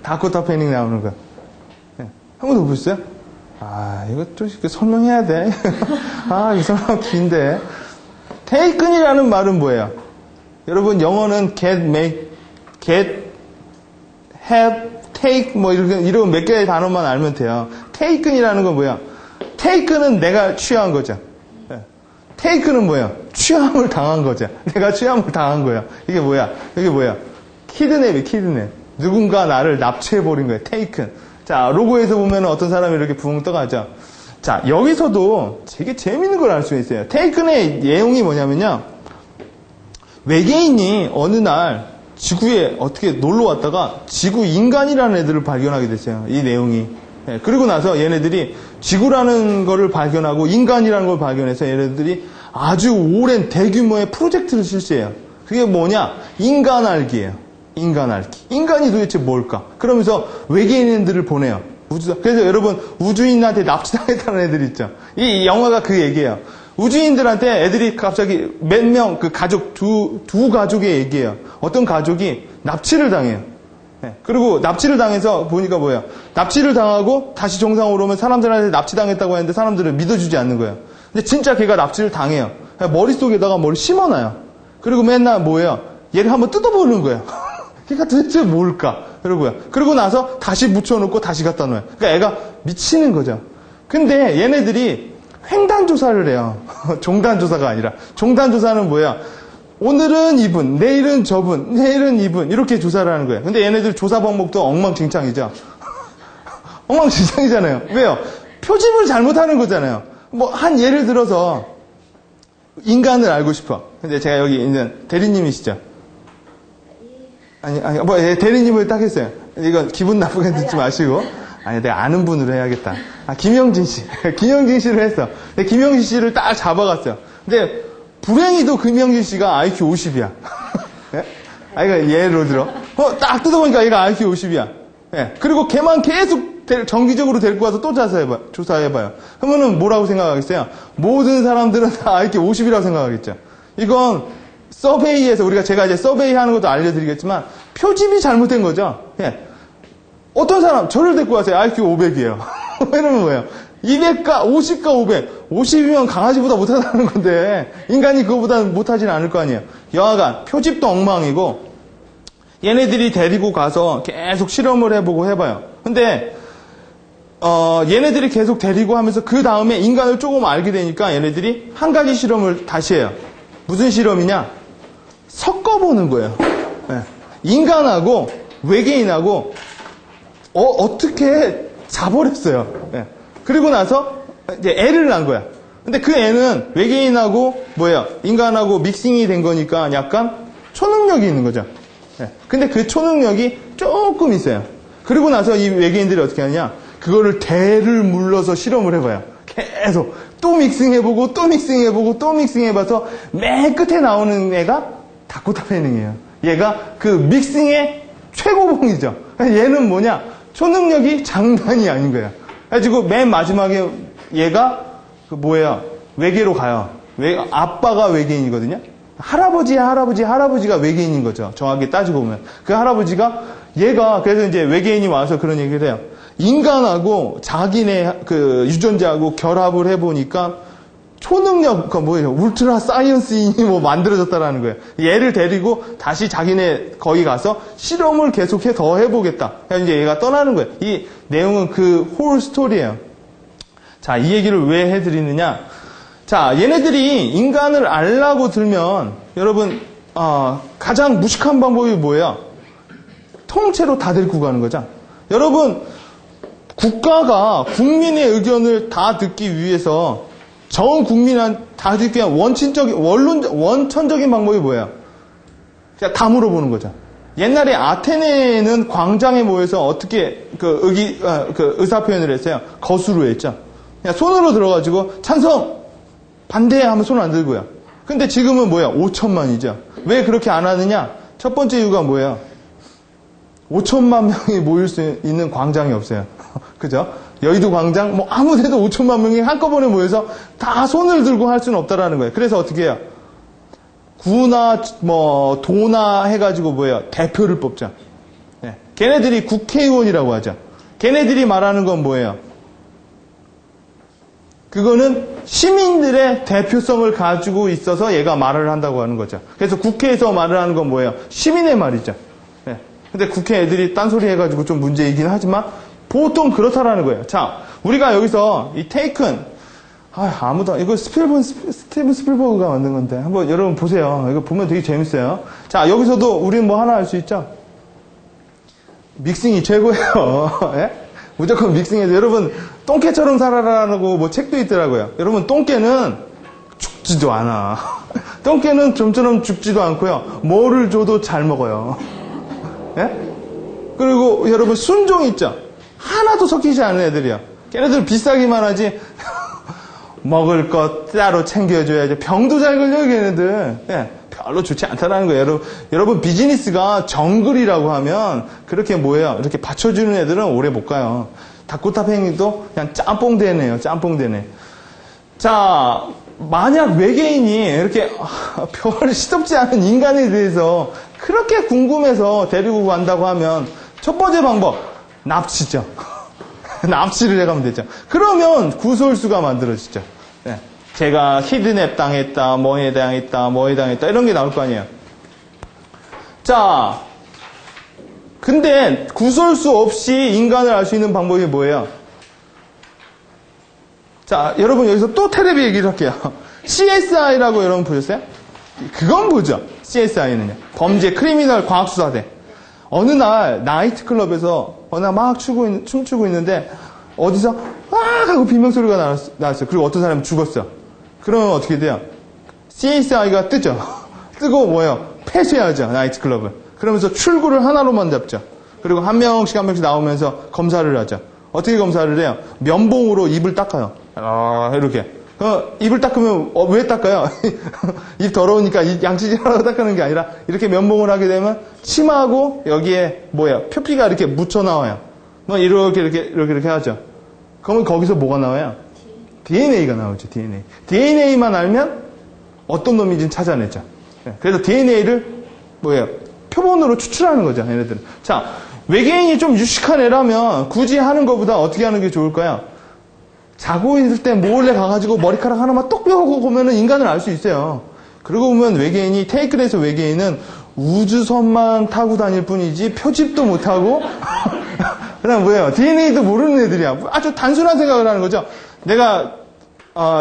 다코타 패닝 나오는 거. 예, 한 번도 못 보셨어요? 이것도 설명해야 돼. 이 설명 긴데. taken이라는 말은 뭐예요? 여러분, 영어는 get, make, get, have, take, 이런 몇 개의 단어만 알면 돼요. taken이라는 건 뭐야? taken은 내가 취한 거죠. taken은 뭐야? 취함을 당한 거죠. 내가 취함을 당한 거야. 이게 뭐야? kidnap. 누군가 나를 납치해버린 거예요. taken. 자, 로고에서 보면 어떤 사람이 이렇게 붕 떠가죠. 자, 여기서도 되게 재밌는 걸 알 수 있어요. 테이큰의 내용이 뭐냐면요. 외계인이 어느 날 지구에 어떻게 놀러 왔다가 지구 인간이라는 애들을 발견하게 됐어요. 이 내용이. 그리고 나서 얘네들이 지구라는 거를 발견하고 인간이라는 걸 발견해서 얘네들이 아주 오랜 대규모의 프로젝트를 실시해요. 그게 뭐냐? 인간 알기예요. 인간 알기. 인간이 도대체 뭘까? 그러면서 외계인들을 보내요. 그래서 여러분, 우주인한테 납치당했다는 애들 있죠. 이 영화가 그 얘기예요. 우주인들한테 애들이 갑자기 몇 명, 그 가족, 두 가족의 얘기예요. 어떤 가족이 납치를 당해요. 그리고 납치를 당해서 보니까 뭐예요? 납치를 당하고 다시 정상으로 오면 사람들한테 납치당했다고 했는데 사람들을 믿어주지 않는 거예요. 근데 진짜 걔가 납치를 당해요. 머릿속에다가 뭘 심어놔요. 그리고 맨날 뭐예요? 얘를 한번 뜯어보는 거예요. 걔가 도대체 뭘까? 그러고 나서 다시 묻혀놓고 다시 갖다 놓아요. 그러니까 애가 미치는 거죠. 근데 얘네들이 횡단조사를 해요. 종단조사가 아니라. 종단조사는 뭐야? 오늘은 이분, 내일은 저분, 내일은 이분, 이렇게 조사를 하는 거예요. 근데 얘네들 조사 방법도 엉망진창이죠. 엉망진창이잖아요. 왜요? 표집을 잘못하는 거잖아요. 한 예를 들어서, 인간을 알고 싶어. 근데 제가 여기 있는 대리님이시죠? 대리님을 딱 했어요. 이거 기분 나쁘게 듣지 마시고. 내가 아는 분으로 해야겠다. 김영진 씨. 김영진 씨를 했어. 근데 김영진 씨를 딱 잡아갔어요. 근데, 불행히도 김영진 씨가 IQ 50이야. 그러니까 예를 들어. 딱 뜯어보니까 얘가 IQ 50이야. 그리고 걔만 계속 정기적으로 데리고 와서 또 조사해봐요. 그러면은 뭐라고 생각하겠어요? 모든 사람들은 다 IQ 50이라고 생각하겠죠. 이건, 서베이에서 제가 이제 서베이 하는 것도 알려드리겠지만 표집이 잘못된 거죠. 어떤 사람 저를 데리고 와서요. IQ 500이에요. 이러면 뭐예요? 200과 50과 500. 50이면 강아지보다 못하다는 건데 인간이 그거보다 못하진 않을 거 아니에요. 여하간 표집도 엉망이고 얘네들이 데리고 가서 계속 실험을 해보고 해봐요. 근데 얘네들이 계속 데리고 하면서 그 다음에 인간을 조금 알게 되니까 얘네들이 한 가지 실험을 다시 해요. 무슨 실험이냐? 섞어보는 거예요. 인간하고 외계인하고 어떻게 자버렸어요. 그리고 나서 이제 애를 낳은 거야. 근데 그 애는 외계인하고 인간하고 믹싱이 된 거니까 약간 초능력이 있는 거죠. 근데 그 초능력이 조금 있어요. 그리고 나서 이 외계인들이 어떻게 하느냐? 그거를 대를 물러서 실험을 해봐요. 계속 또 믹싱해보고 또 믹싱해보고 또 믹싱해봐서 맨 끝에 나오는 애가 다코타 패닝이에요. 얘가 그 믹싱의 최고봉이죠. 얘는 뭐냐? 초능력이 장난이 아닌 거야. 그래가지고 맨 마지막에 얘가 외계로 가요. 아빠가 외계인이거든요. 할아버지가 외계인인 거죠. 정확히 따지고 보면. 그 할아버지가 그래서 이제 외계인이 와서 그런 얘기를 해요. 인간하고 자기네 그 유전자하고 결합을 해보니까 초능력, 울트라 사이언스인이 만들어졌다라는 거예요. 얘를 데리고 다시 자기네 거기 가서 실험을 계속해 더 해보겠다. 그래서 이제 얘가 떠나는 거예요. 이 내용은 그 홀 스토리예요. 자, 이 얘기를 왜 해드리느냐? 자, 얘네들이 인간을 알라고 들면 여러분 가장 무식한 방법이 뭐예요? 통째로 다 데리고 가는 거죠. 여러분 국가가 국민의 의견을 다 듣기 위해서 전 국민한 다 듣기 위한 원천적인 방법이 뭐예요? 그냥 다 물어보는 거죠. 옛날에 아테네는 광장에 모여서 어떻게 의사 표현을 했어요? 거수로 했죠. 그냥 손으로 들어가지고 찬성! 반대! 하면 손 안 들고요. 근데 지금은 뭐야? 5천만이죠. 왜 그렇게 안 하느냐? 첫 번째 이유가 뭐예요? 5천만 명이 모일 수 있는 광장이 없어요. 그죠? 여의도 광장, 뭐 아무 데도 5천만 명이 한꺼번에 모여서 다 손을 들고 할 수는 없다라는 거예요. 그래서 어떻게 해요? 구나, 도나 해가지고 뭐예요? 대표를 뽑죠. 네. 걔네들이 국회의원이라고 하죠. 걔네들이 말하는 건 뭐예요? 그거는 시민들의 대표성을 가지고 있어서 얘가 말을 한다고 하는 거죠. 그래서 국회에서 말을 하는 건 뭐예요? 시민의 말이죠. 네. 근데 국회 애들이 딴소리 해가지고 좀 문제이긴 하지만 보통 그렇다라는 거예요. 자, 우리가 여기서 이 테이큰, 아무도, 이거 스티븐 스필버그가 만든 건데. 한번 여러분 보세요. 이거 보면 되게 재밌어요. 자, 여기서도 우리는 뭐 하나 알 수 있죠? 믹싱이 최고예요. 예? 무조건 믹싱해서. 여러분, 똥개처럼 살아라라고 뭐 책도 있더라고요. 여러분, 똥개는 죽지도 않아. 똥개는 좀처럼 죽지도 않고요. 뭐를 줘도 잘 먹어요. 예? 그리고 여러분, 순종 있죠? 하나도 섞이지 않은 애들이야. 걔네들 비싸기만 하지. 먹을 것 따로 챙겨줘야지. 병도 잘 걸려요, 걔네들. 예, 별로 좋지 않다라는 거예요. 여러분, 비즈니스가 정글이라고 하면 그렇게 뭐예요? 이렇게 받쳐주는 애들은 오래 못 가요. 닭고타팽이도 그냥 짬뽕대네요. 짬뽕대네. 자, 만약 외계인이 이렇게 별 시덥지 않은 인간에 대해서 그렇게 궁금해서 데리고 간다고 하면 첫 번째 방법, 납치죠. 납치를 해가면 되죠. 그러면 구설수가 만들어지죠. 네. 제가 히드냅 당했다, 뭐에 당했다, 이런 게 나올 거 아니에요. 자, 근데 구설수 없이 인간을 알 수 있는 방법이 뭐예요? 자, 여러분 여기서 또 테레비 얘기를 할게요. CSI라고 여러분 보셨어요? 그건 뭐죠? CSI는요. 범죄 크리미널 과학수사대. 어느 날 나이트클럽에서 어느 날 막 춤추고 있는데 어디서 와 하고 비명소리가 나왔어요. 그리고 어떤 사람이 죽었어요. 그러면 어떻게 돼요? CSI가 뜨죠. 뜨고 뭐예요? 폐쇄하죠. 나이트클럽을. 그러면서 출구를 하나로만 잡죠. 그리고 한 명씩 나오면서 검사를 하죠. 어떻게 검사를 해요? 면봉으로 입을 닦아요. 이렇게. 입을 닦으면 왜 닦아요? 입 더러우니까 양치질하고 닦는 게 아니라 이렇게 면봉을 하게 되면 치마하고 여기에 뭐야 표피가 이렇게 묻혀 나와요. 뭐 이렇게 하죠. 그러면 거기서 뭐가 나와요? DNA가 나오죠. DNA만 알면 어떤 놈인지는 찾아내죠. 그래서 DNA를 뭐예요? 표본으로 추출하는 거죠. 얘네들은. 자, 외계인이 좀 유식한 애라면 굳이 하는 것보다 어떻게 하는 게 좋을까요? 자고 있을 때 몰래 가가지고 머리카락 하나만 똑 펴고 보면은 인간을 알 수 있어요. 그러고 보면 외계인이, 테이크에서 외계인은 우주선만 타고 다닐 뿐이지 표집도 못하고 그 다음 뭐예요? DNA도 모르는 애들이야. 아주 단순한 생각을 하는 거죠. 내가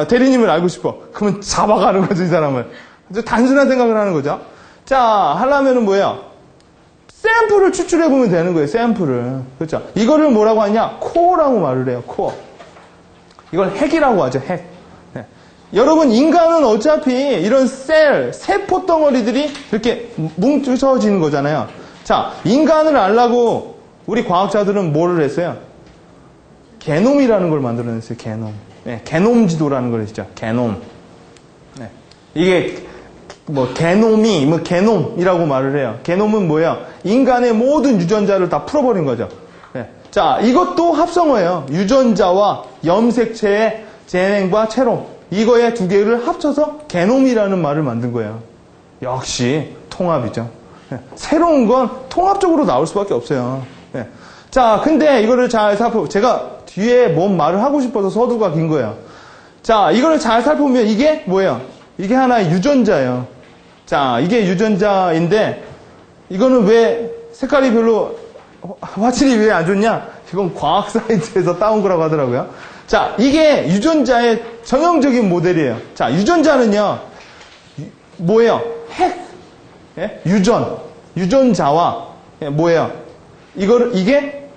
대리님을 알고 싶어. 그러면 잡아가는 거죠, 이 사람을. 아주 단순한 생각을 하는 거죠. 자, 하려면은 뭐예요? 샘플을 추출해보면 되는 거예요, 샘플을. 그렇죠? 이거를 뭐라고 하냐? 코어라고 말을 해요, 코어. 이걸 핵이라고 하죠, 핵. 네. 여러분, 인간은 어차피 이런 세포 덩어리들이 이렇게 뭉쳐지는 거잖아요. 자, 인간을 알라고 우리 과학자들은 뭐를 했어요? 게놈이라는 걸 만들어냈어요, 게놈. 네, 게놈 지도라는 걸 했죠, 게놈. 네. 이게, 게놈이라고 말을 해요. 게놈은 뭐예요? 인간의 모든 유전자를 다 풀어버린 거죠. 네. 자, 이것도 합성어예요. 유전자와 염색체의 제행과 체롬. 이거의 두 개를 합쳐서 게놈이라는 말을 만든 거예요. 역시 통합이죠. 네. 새로운 건 통합적으로 나올 수밖에 없어요. 네. 자, 근데 이거를 잘 살펴보면 제가 뒤에 뭔 말을 하고 싶어서 서두가 긴 거예요. 자, 이거를 잘 살펴보면 이게 뭐예요? 이게 하나의 유전자예요. 자, 이게 유전자인데 이거는 왜 색깔이 별로 화질이 왜 안 좋냐? 이건 과학 사이트에서 따온 거라고 하더라고요. 자, 이게 유전자의 전형적인 모델이에요. 자, 유전자는요, 뭐예요? 핵, 예? 유전자와, 예, 뭐예요? 이게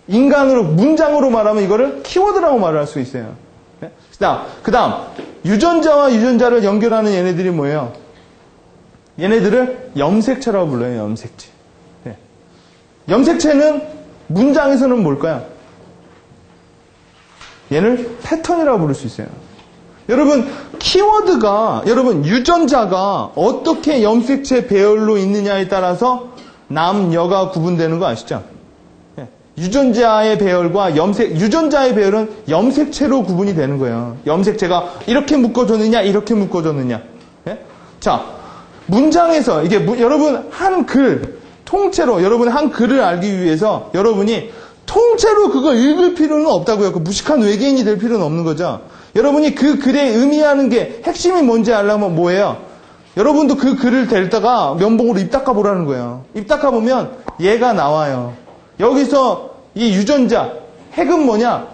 인간으로, 문장으로 말하면 이거를 키워드라고 말을 할 수 있어요. 그 다음, 유전자와 유전자를 연결하는 얘네들이 뭐예요? 얘네들을 염색체라고 불러요. 염색체. 네. 염색체는 문장에서는 뭘까요? 얘를 패턴이라고 부를 수 있어요. 여러분 키워드가 여러분 유전자가 어떻게 염색체 배열로 있느냐에 따라서 남, 여가 구분되는 거 아시죠? 네. 유전자의 배열과 유전자의 배열은 염색체로 구분이 되는 거예요. 염색체가 이렇게 묶어졌느냐, 이렇게 묶어졌느냐. 네? 자, 문장에서 이게 여러분 한 글 통째로 여러분 한 글을 알기 위해서 여러분이 통째로 그걸 읽을 필요는 없다고요. 그 무식한 외계인이 될 필요는 없는 거죠. 여러분이 그 글에 의미하는 게 핵심이 뭔지 알려면 뭐예요? 여러분도 그 글을 데리다가 면봉으로 입 닦아보라는 거예요. 입 닦아보면 얘가 나와요. 여기서 이 유전자, 핵은 뭐냐?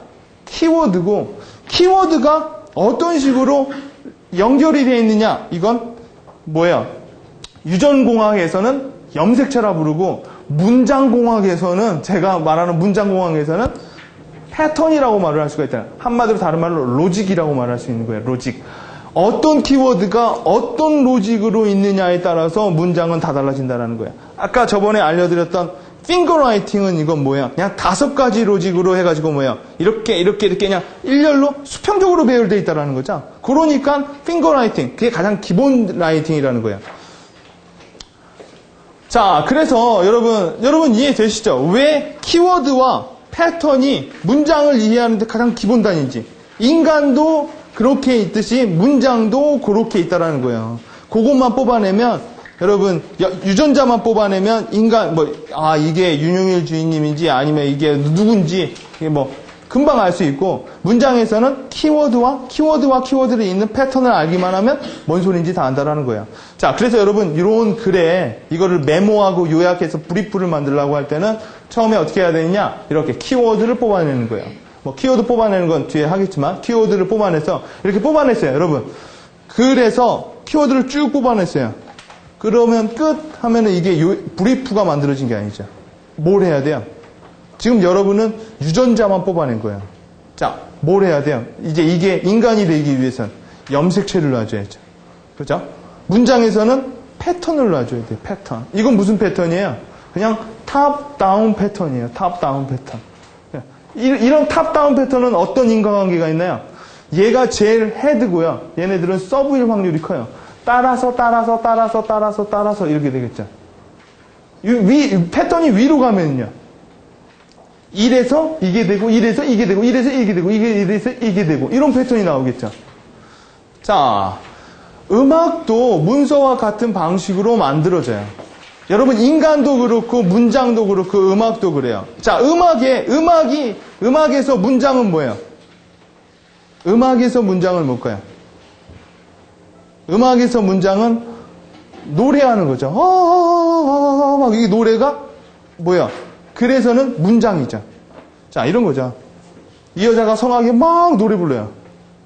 키워드고 키워드가 어떤 식으로 연결이 되어 있느냐? 이건 뭐예요? 유전공학에서는 염색체라 부르고 문장공학에서는 제가 말하는 문장공학에서는 패턴이라고 말을 할 수가 있다. 한마디로 다른 말로 로직이라고 말할 수 있는 거예요. 로직. 어떤 키워드가 어떤 로직으로 있느냐에 따라서 문장은 다 달라진다는 거예요. 아까 저번에 알려드렸던 핑거라이팅은 이건 뭐야? 그냥 5가지 로직으로 해가지고 뭐야? 이렇게 그냥 일렬로 수평적으로 배열되어 있다는 거죠. 그러니까 핑거라이팅, 그게 가장 기본 라이팅이라는 거예요. 자, 그래서 여러분 이해되시죠? 왜 키워드와 패턴이 문장을 이해하는 데 가장 기본 단위인지. 인간도 그렇게 있듯이 문장도 그렇게 있다라는 거예요. 그것만 뽑아내면 여러분 유전자만 뽑아내면 인간 이게 윤용일 주인님인지 아니면 이게 누군지 이게 금방 알 수 있고 문장에서는 키워드와 키워드를 잇는 패턴을 알기만 하면 뭔 소리인지 다 안다라는 거예요. 자, 그래서 여러분 이런 글에 이거를 메모하고 요약해서 브리프를 만들려고 할 때는 처음에 어떻게 해야 되느냐? 이렇게 키워드를 뽑아내는 거예요. 키워드 뽑아내는 건 뒤에 하겠지만 키워드를 뽑아내서 이렇게 뽑아냈어요. 여러분 글에서 키워드를 쭉 뽑아냈어요. 그러면 끝 하면은 이게 브리프가 만들어진 게 아니죠. 뭘 해야 돼요? 지금 여러분은 유전자만 뽑아낸 거예요. 자, 뭘 해야 돼요? 이제 이게 인간이 되기 위해서는 염색체를 놔줘야죠. 그죠? 문장에서는 패턴을 놔줘야 돼요. 패턴. 이건 무슨 패턴이에요? 그냥 탑다운 패턴이에요. 탑다운 패턴. 이런 탑다운 패턴은 어떤 인과관계가 있나요? 얘가 제일 헤드고요. 얘네들은 서브일 확률이 커요. 따라서 이렇게 되겠죠. 패턴이 위로 가면요. 이래서 이게 되고 이래서 이게 되고 이래서 이게 되고 이래서 이게 되고 이런 패턴이 나오겠죠. 자, 음악도 문서와 같은 방식으로 만들어져요. 여러분 인간도 그렇고 문장도 그렇고 음악도 그래요. 자, 음악에서 문장은 뭐예요? 음악에서 문장은 뭘까요? 음악에서 문장은 노래하는 거죠. 막 이게 노래가 뭐야? 그래서는 문장이죠. 자, 이런 거죠. 이 여자가 성하게 막 노래 불러요.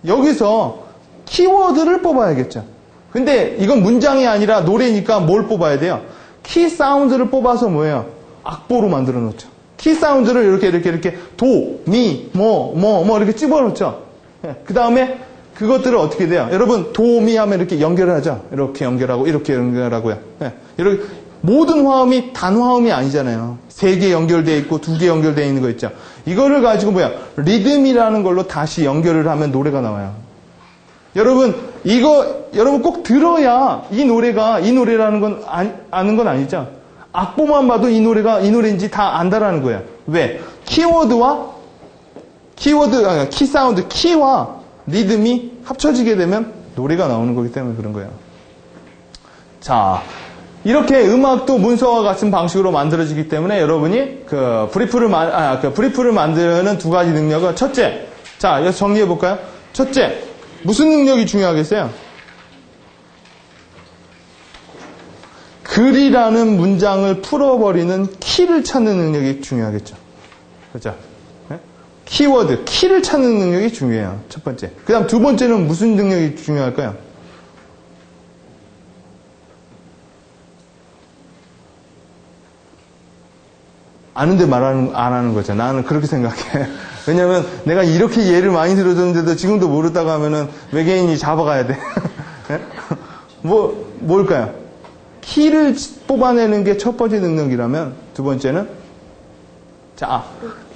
여기서 키워드를 뽑아야겠죠. 근데 이건 문장이 아니라 노래니까 뭘 뽑아야 돼요? 키 사운드를 뽑아서 뭐예요? 악보로 만들어 놓죠. 키 사운드를 이렇게 도, 미, 뭐 이렇게 집어넣죠. 그 다음에 그것들을 어떻게 돼요? 여러분 도, 미 하면 이렇게 연결을 하죠. 이렇게 연결하고 이렇게 연결하고요. 이렇게 모든 화음이 단화음이 아니잖아요. 3개 연결되어 있고 2개 연결되어 있는 거 있죠. 이거를 가지고 리듬이라는 걸로 다시 연결을 하면 노래가 나와요. 여러분 여러분 꼭 들어야 이 노래라는 건 아는 건 아니죠. 악보만 봐도 이 노래인지 다 안다라는 거예요. 왜? 키 사운드, 키와 리듬이 합쳐지게 되면 노래가 나오는 거기 때문에 그런 거예요. 자, 이렇게 음악도 문서와 같은 방식으로 만들어지기 때문에 여러분이 브리프를 만드는 2가지 능력은 첫째, 자, 여기서 정리해 볼까요? 첫째, 무슨 능력이 중요하겠어요? 글이라는 문장을 풀어버리는 키를 찾는 능력이 중요하겠죠. 그렇죠? 네? 키워드, 키를 찾는 능력이 중요해요. 첫 번째. 그 다음 2번째는 무슨 능력이 중요할까요? 아는데 안 하는 거죠. 나는 그렇게 생각해. 왜냐면 내가 이렇게 예를 많이 들어줬는데도 지금도 모르다고 하면은 외계인이 잡아가야 돼. 네? 뭘까요? 키를 뽑아내는 게 첫 번째 능력이라면 두 번째는 자,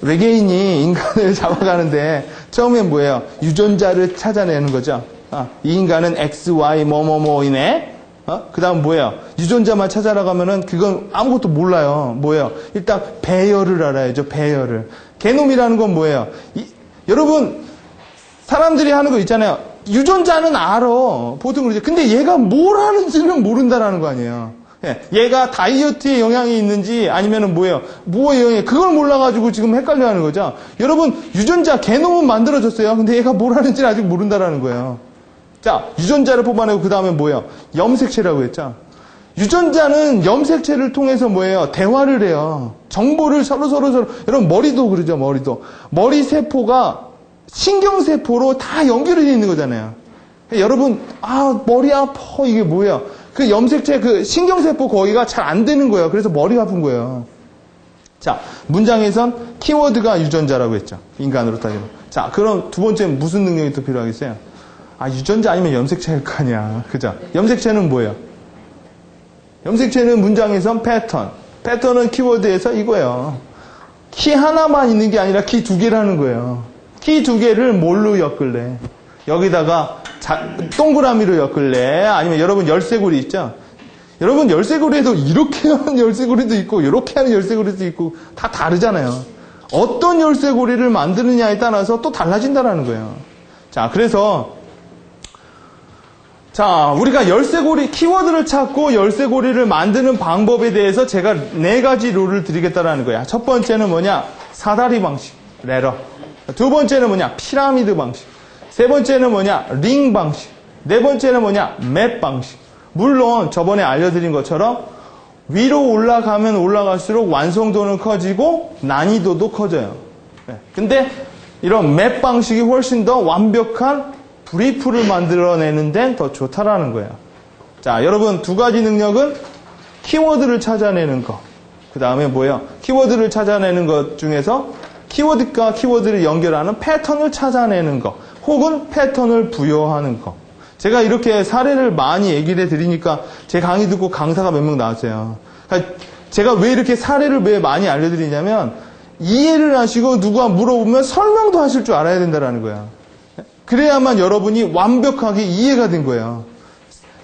외계인이 인간을 잡아가는데 처음엔 뭐예요? 유전자를 찾아내는 거죠. 이 인간은 X, Y, 뭐뭐뭐이네. 그 다음 뭐예요? 유전자만 찾아나가면은 그건 아무것도 몰라요. 뭐예요? 일단 배열을 알아야죠. 배열을. 게놈이라는 건 뭐예요? 여러분 사람들이 하는 거 있잖아요. 유전자는 알아. 보통 그러죠. 근데 얘가 뭘 하는지는 모른다라는 거 아니에요. 얘가 다이어트에 영향이 있는지 아니면은 뭐예요? 뭐에 영향이 그걸 몰라가지고 지금 헷갈려 하는 거죠. 여러분 유전자 게놈은 만들어졌어요. 근데 얘가 뭘 하는지는 아직 모른다라는 거예요. 자, 유전자를 뽑아내고 그 다음에 뭐예요? 염색체라고 했죠. 유전자는 염색체를 통해서 뭐예요? 대화를 해요. 정보를 서로. 여러분 머리도 그러죠. 머리 세포가 신경세포로 다 연결이 되어 있는 거잖아요. 여러분 머리 아파 이게 뭐예요? 그 염색체 그 신경세포 거기가 잘 안 되는 거예요. 그래서 머리가 아픈 거예요. 자, 문장에선 키워드가 유전자라고 했죠. 인간으로 따지면. 자, 그럼 두 번째 무슨 능력이 더 필요하겠어요? 유전자 아니면 염색체일 거 아니야. 그죠? 염색체는 뭐예요? 염색체는 문장에선 패턴. 패턴은 키워드에서 이거예요. 키 하나만 있는 게 아니라 키 두 개라는 거예요. 키 두 개를 뭘로 엮을래? 여기다가 동그라미로 엮을래? 아니면 여러분 열쇠고리 있죠? 여러분 열쇠고리에도 이렇게 하는 열쇠고리도 있고 이렇게 하는 열쇠고리도 있고 다 다르잖아요. 어떤 열쇠고리를 만드느냐에 따라서 또 달라진다는 거예요. 자, 그래서 우리가 열쇠고리 키워드를 찾고 열쇠고리를 만드는 방법에 대해서 제가 4가지 룰을 드리겠다라는 거야. 첫 번째는 뭐냐? 사다리 방식, 레러. 두 번째는 뭐냐? 피라미드 방식. 세 번째는 뭐냐? 링 방식. 네 번째는 뭐냐? 맵 방식. 물론 저번에 알려드린 것처럼 위로 올라가면 올라갈수록 완성도는 커지고 난이도도 커져요. 근데 이런 맵 방식이 훨씬 더 완벽한 브리프를 만들어내는 데는 더 좋다라는 거예요. 자, 여러분 2가지 능력은 키워드를 찾아내는 거. 그 다음에 뭐예요? 키워드를 찾아내는 것 중에서 키워드과 키워드를 연결하는 패턴을 찾아내는 거. 혹은 패턴을 부여하는 거. 제가 이렇게 사례를 많이 얘기를 해드리니까 제 강의 듣고 강사가 몇 명 나왔어요. 그러니까 제가 왜 이렇게 사례를 왜 많이 알려드리냐면 이해를 하시고 누가 물어보면 설명도 하실 줄 알아야 된다는 거예요. 그래야만 여러분이 완벽하게 이해가 된 거예요.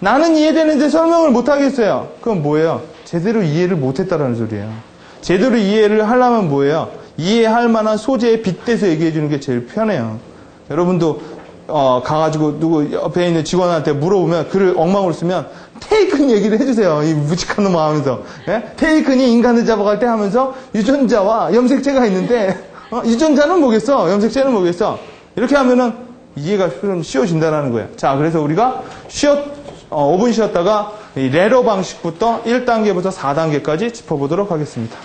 나는 이해되는데 설명을 못하겠어요. 그럼 뭐예요? 제대로 이해를 못했다라는 소리예요. 제대로 이해를 하려면 뭐예요? 이해할 만한 소재에 빗대서 얘기해 주는 게 제일 편해요. 여러분도 가가지고 누구 옆에 있는 직원한테 물어보면 글을 엉망으로 쓰면 테이큰 얘기를 해주세요. 이 무식한 놈 하면서. 테이큰이 인간을 잡아갈 때 하면서 유전자와 염색체가 있는데 유전자는 뭐겠어? 염색체는 뭐겠어? 이렇게 하면은 이해가 좀 쉬워진다는 거예요. 자, 그래서 우리가 5분 쉬었다가 이 레러 방식부터 1단계부터 4단계까지 짚어보도록 하겠습니다.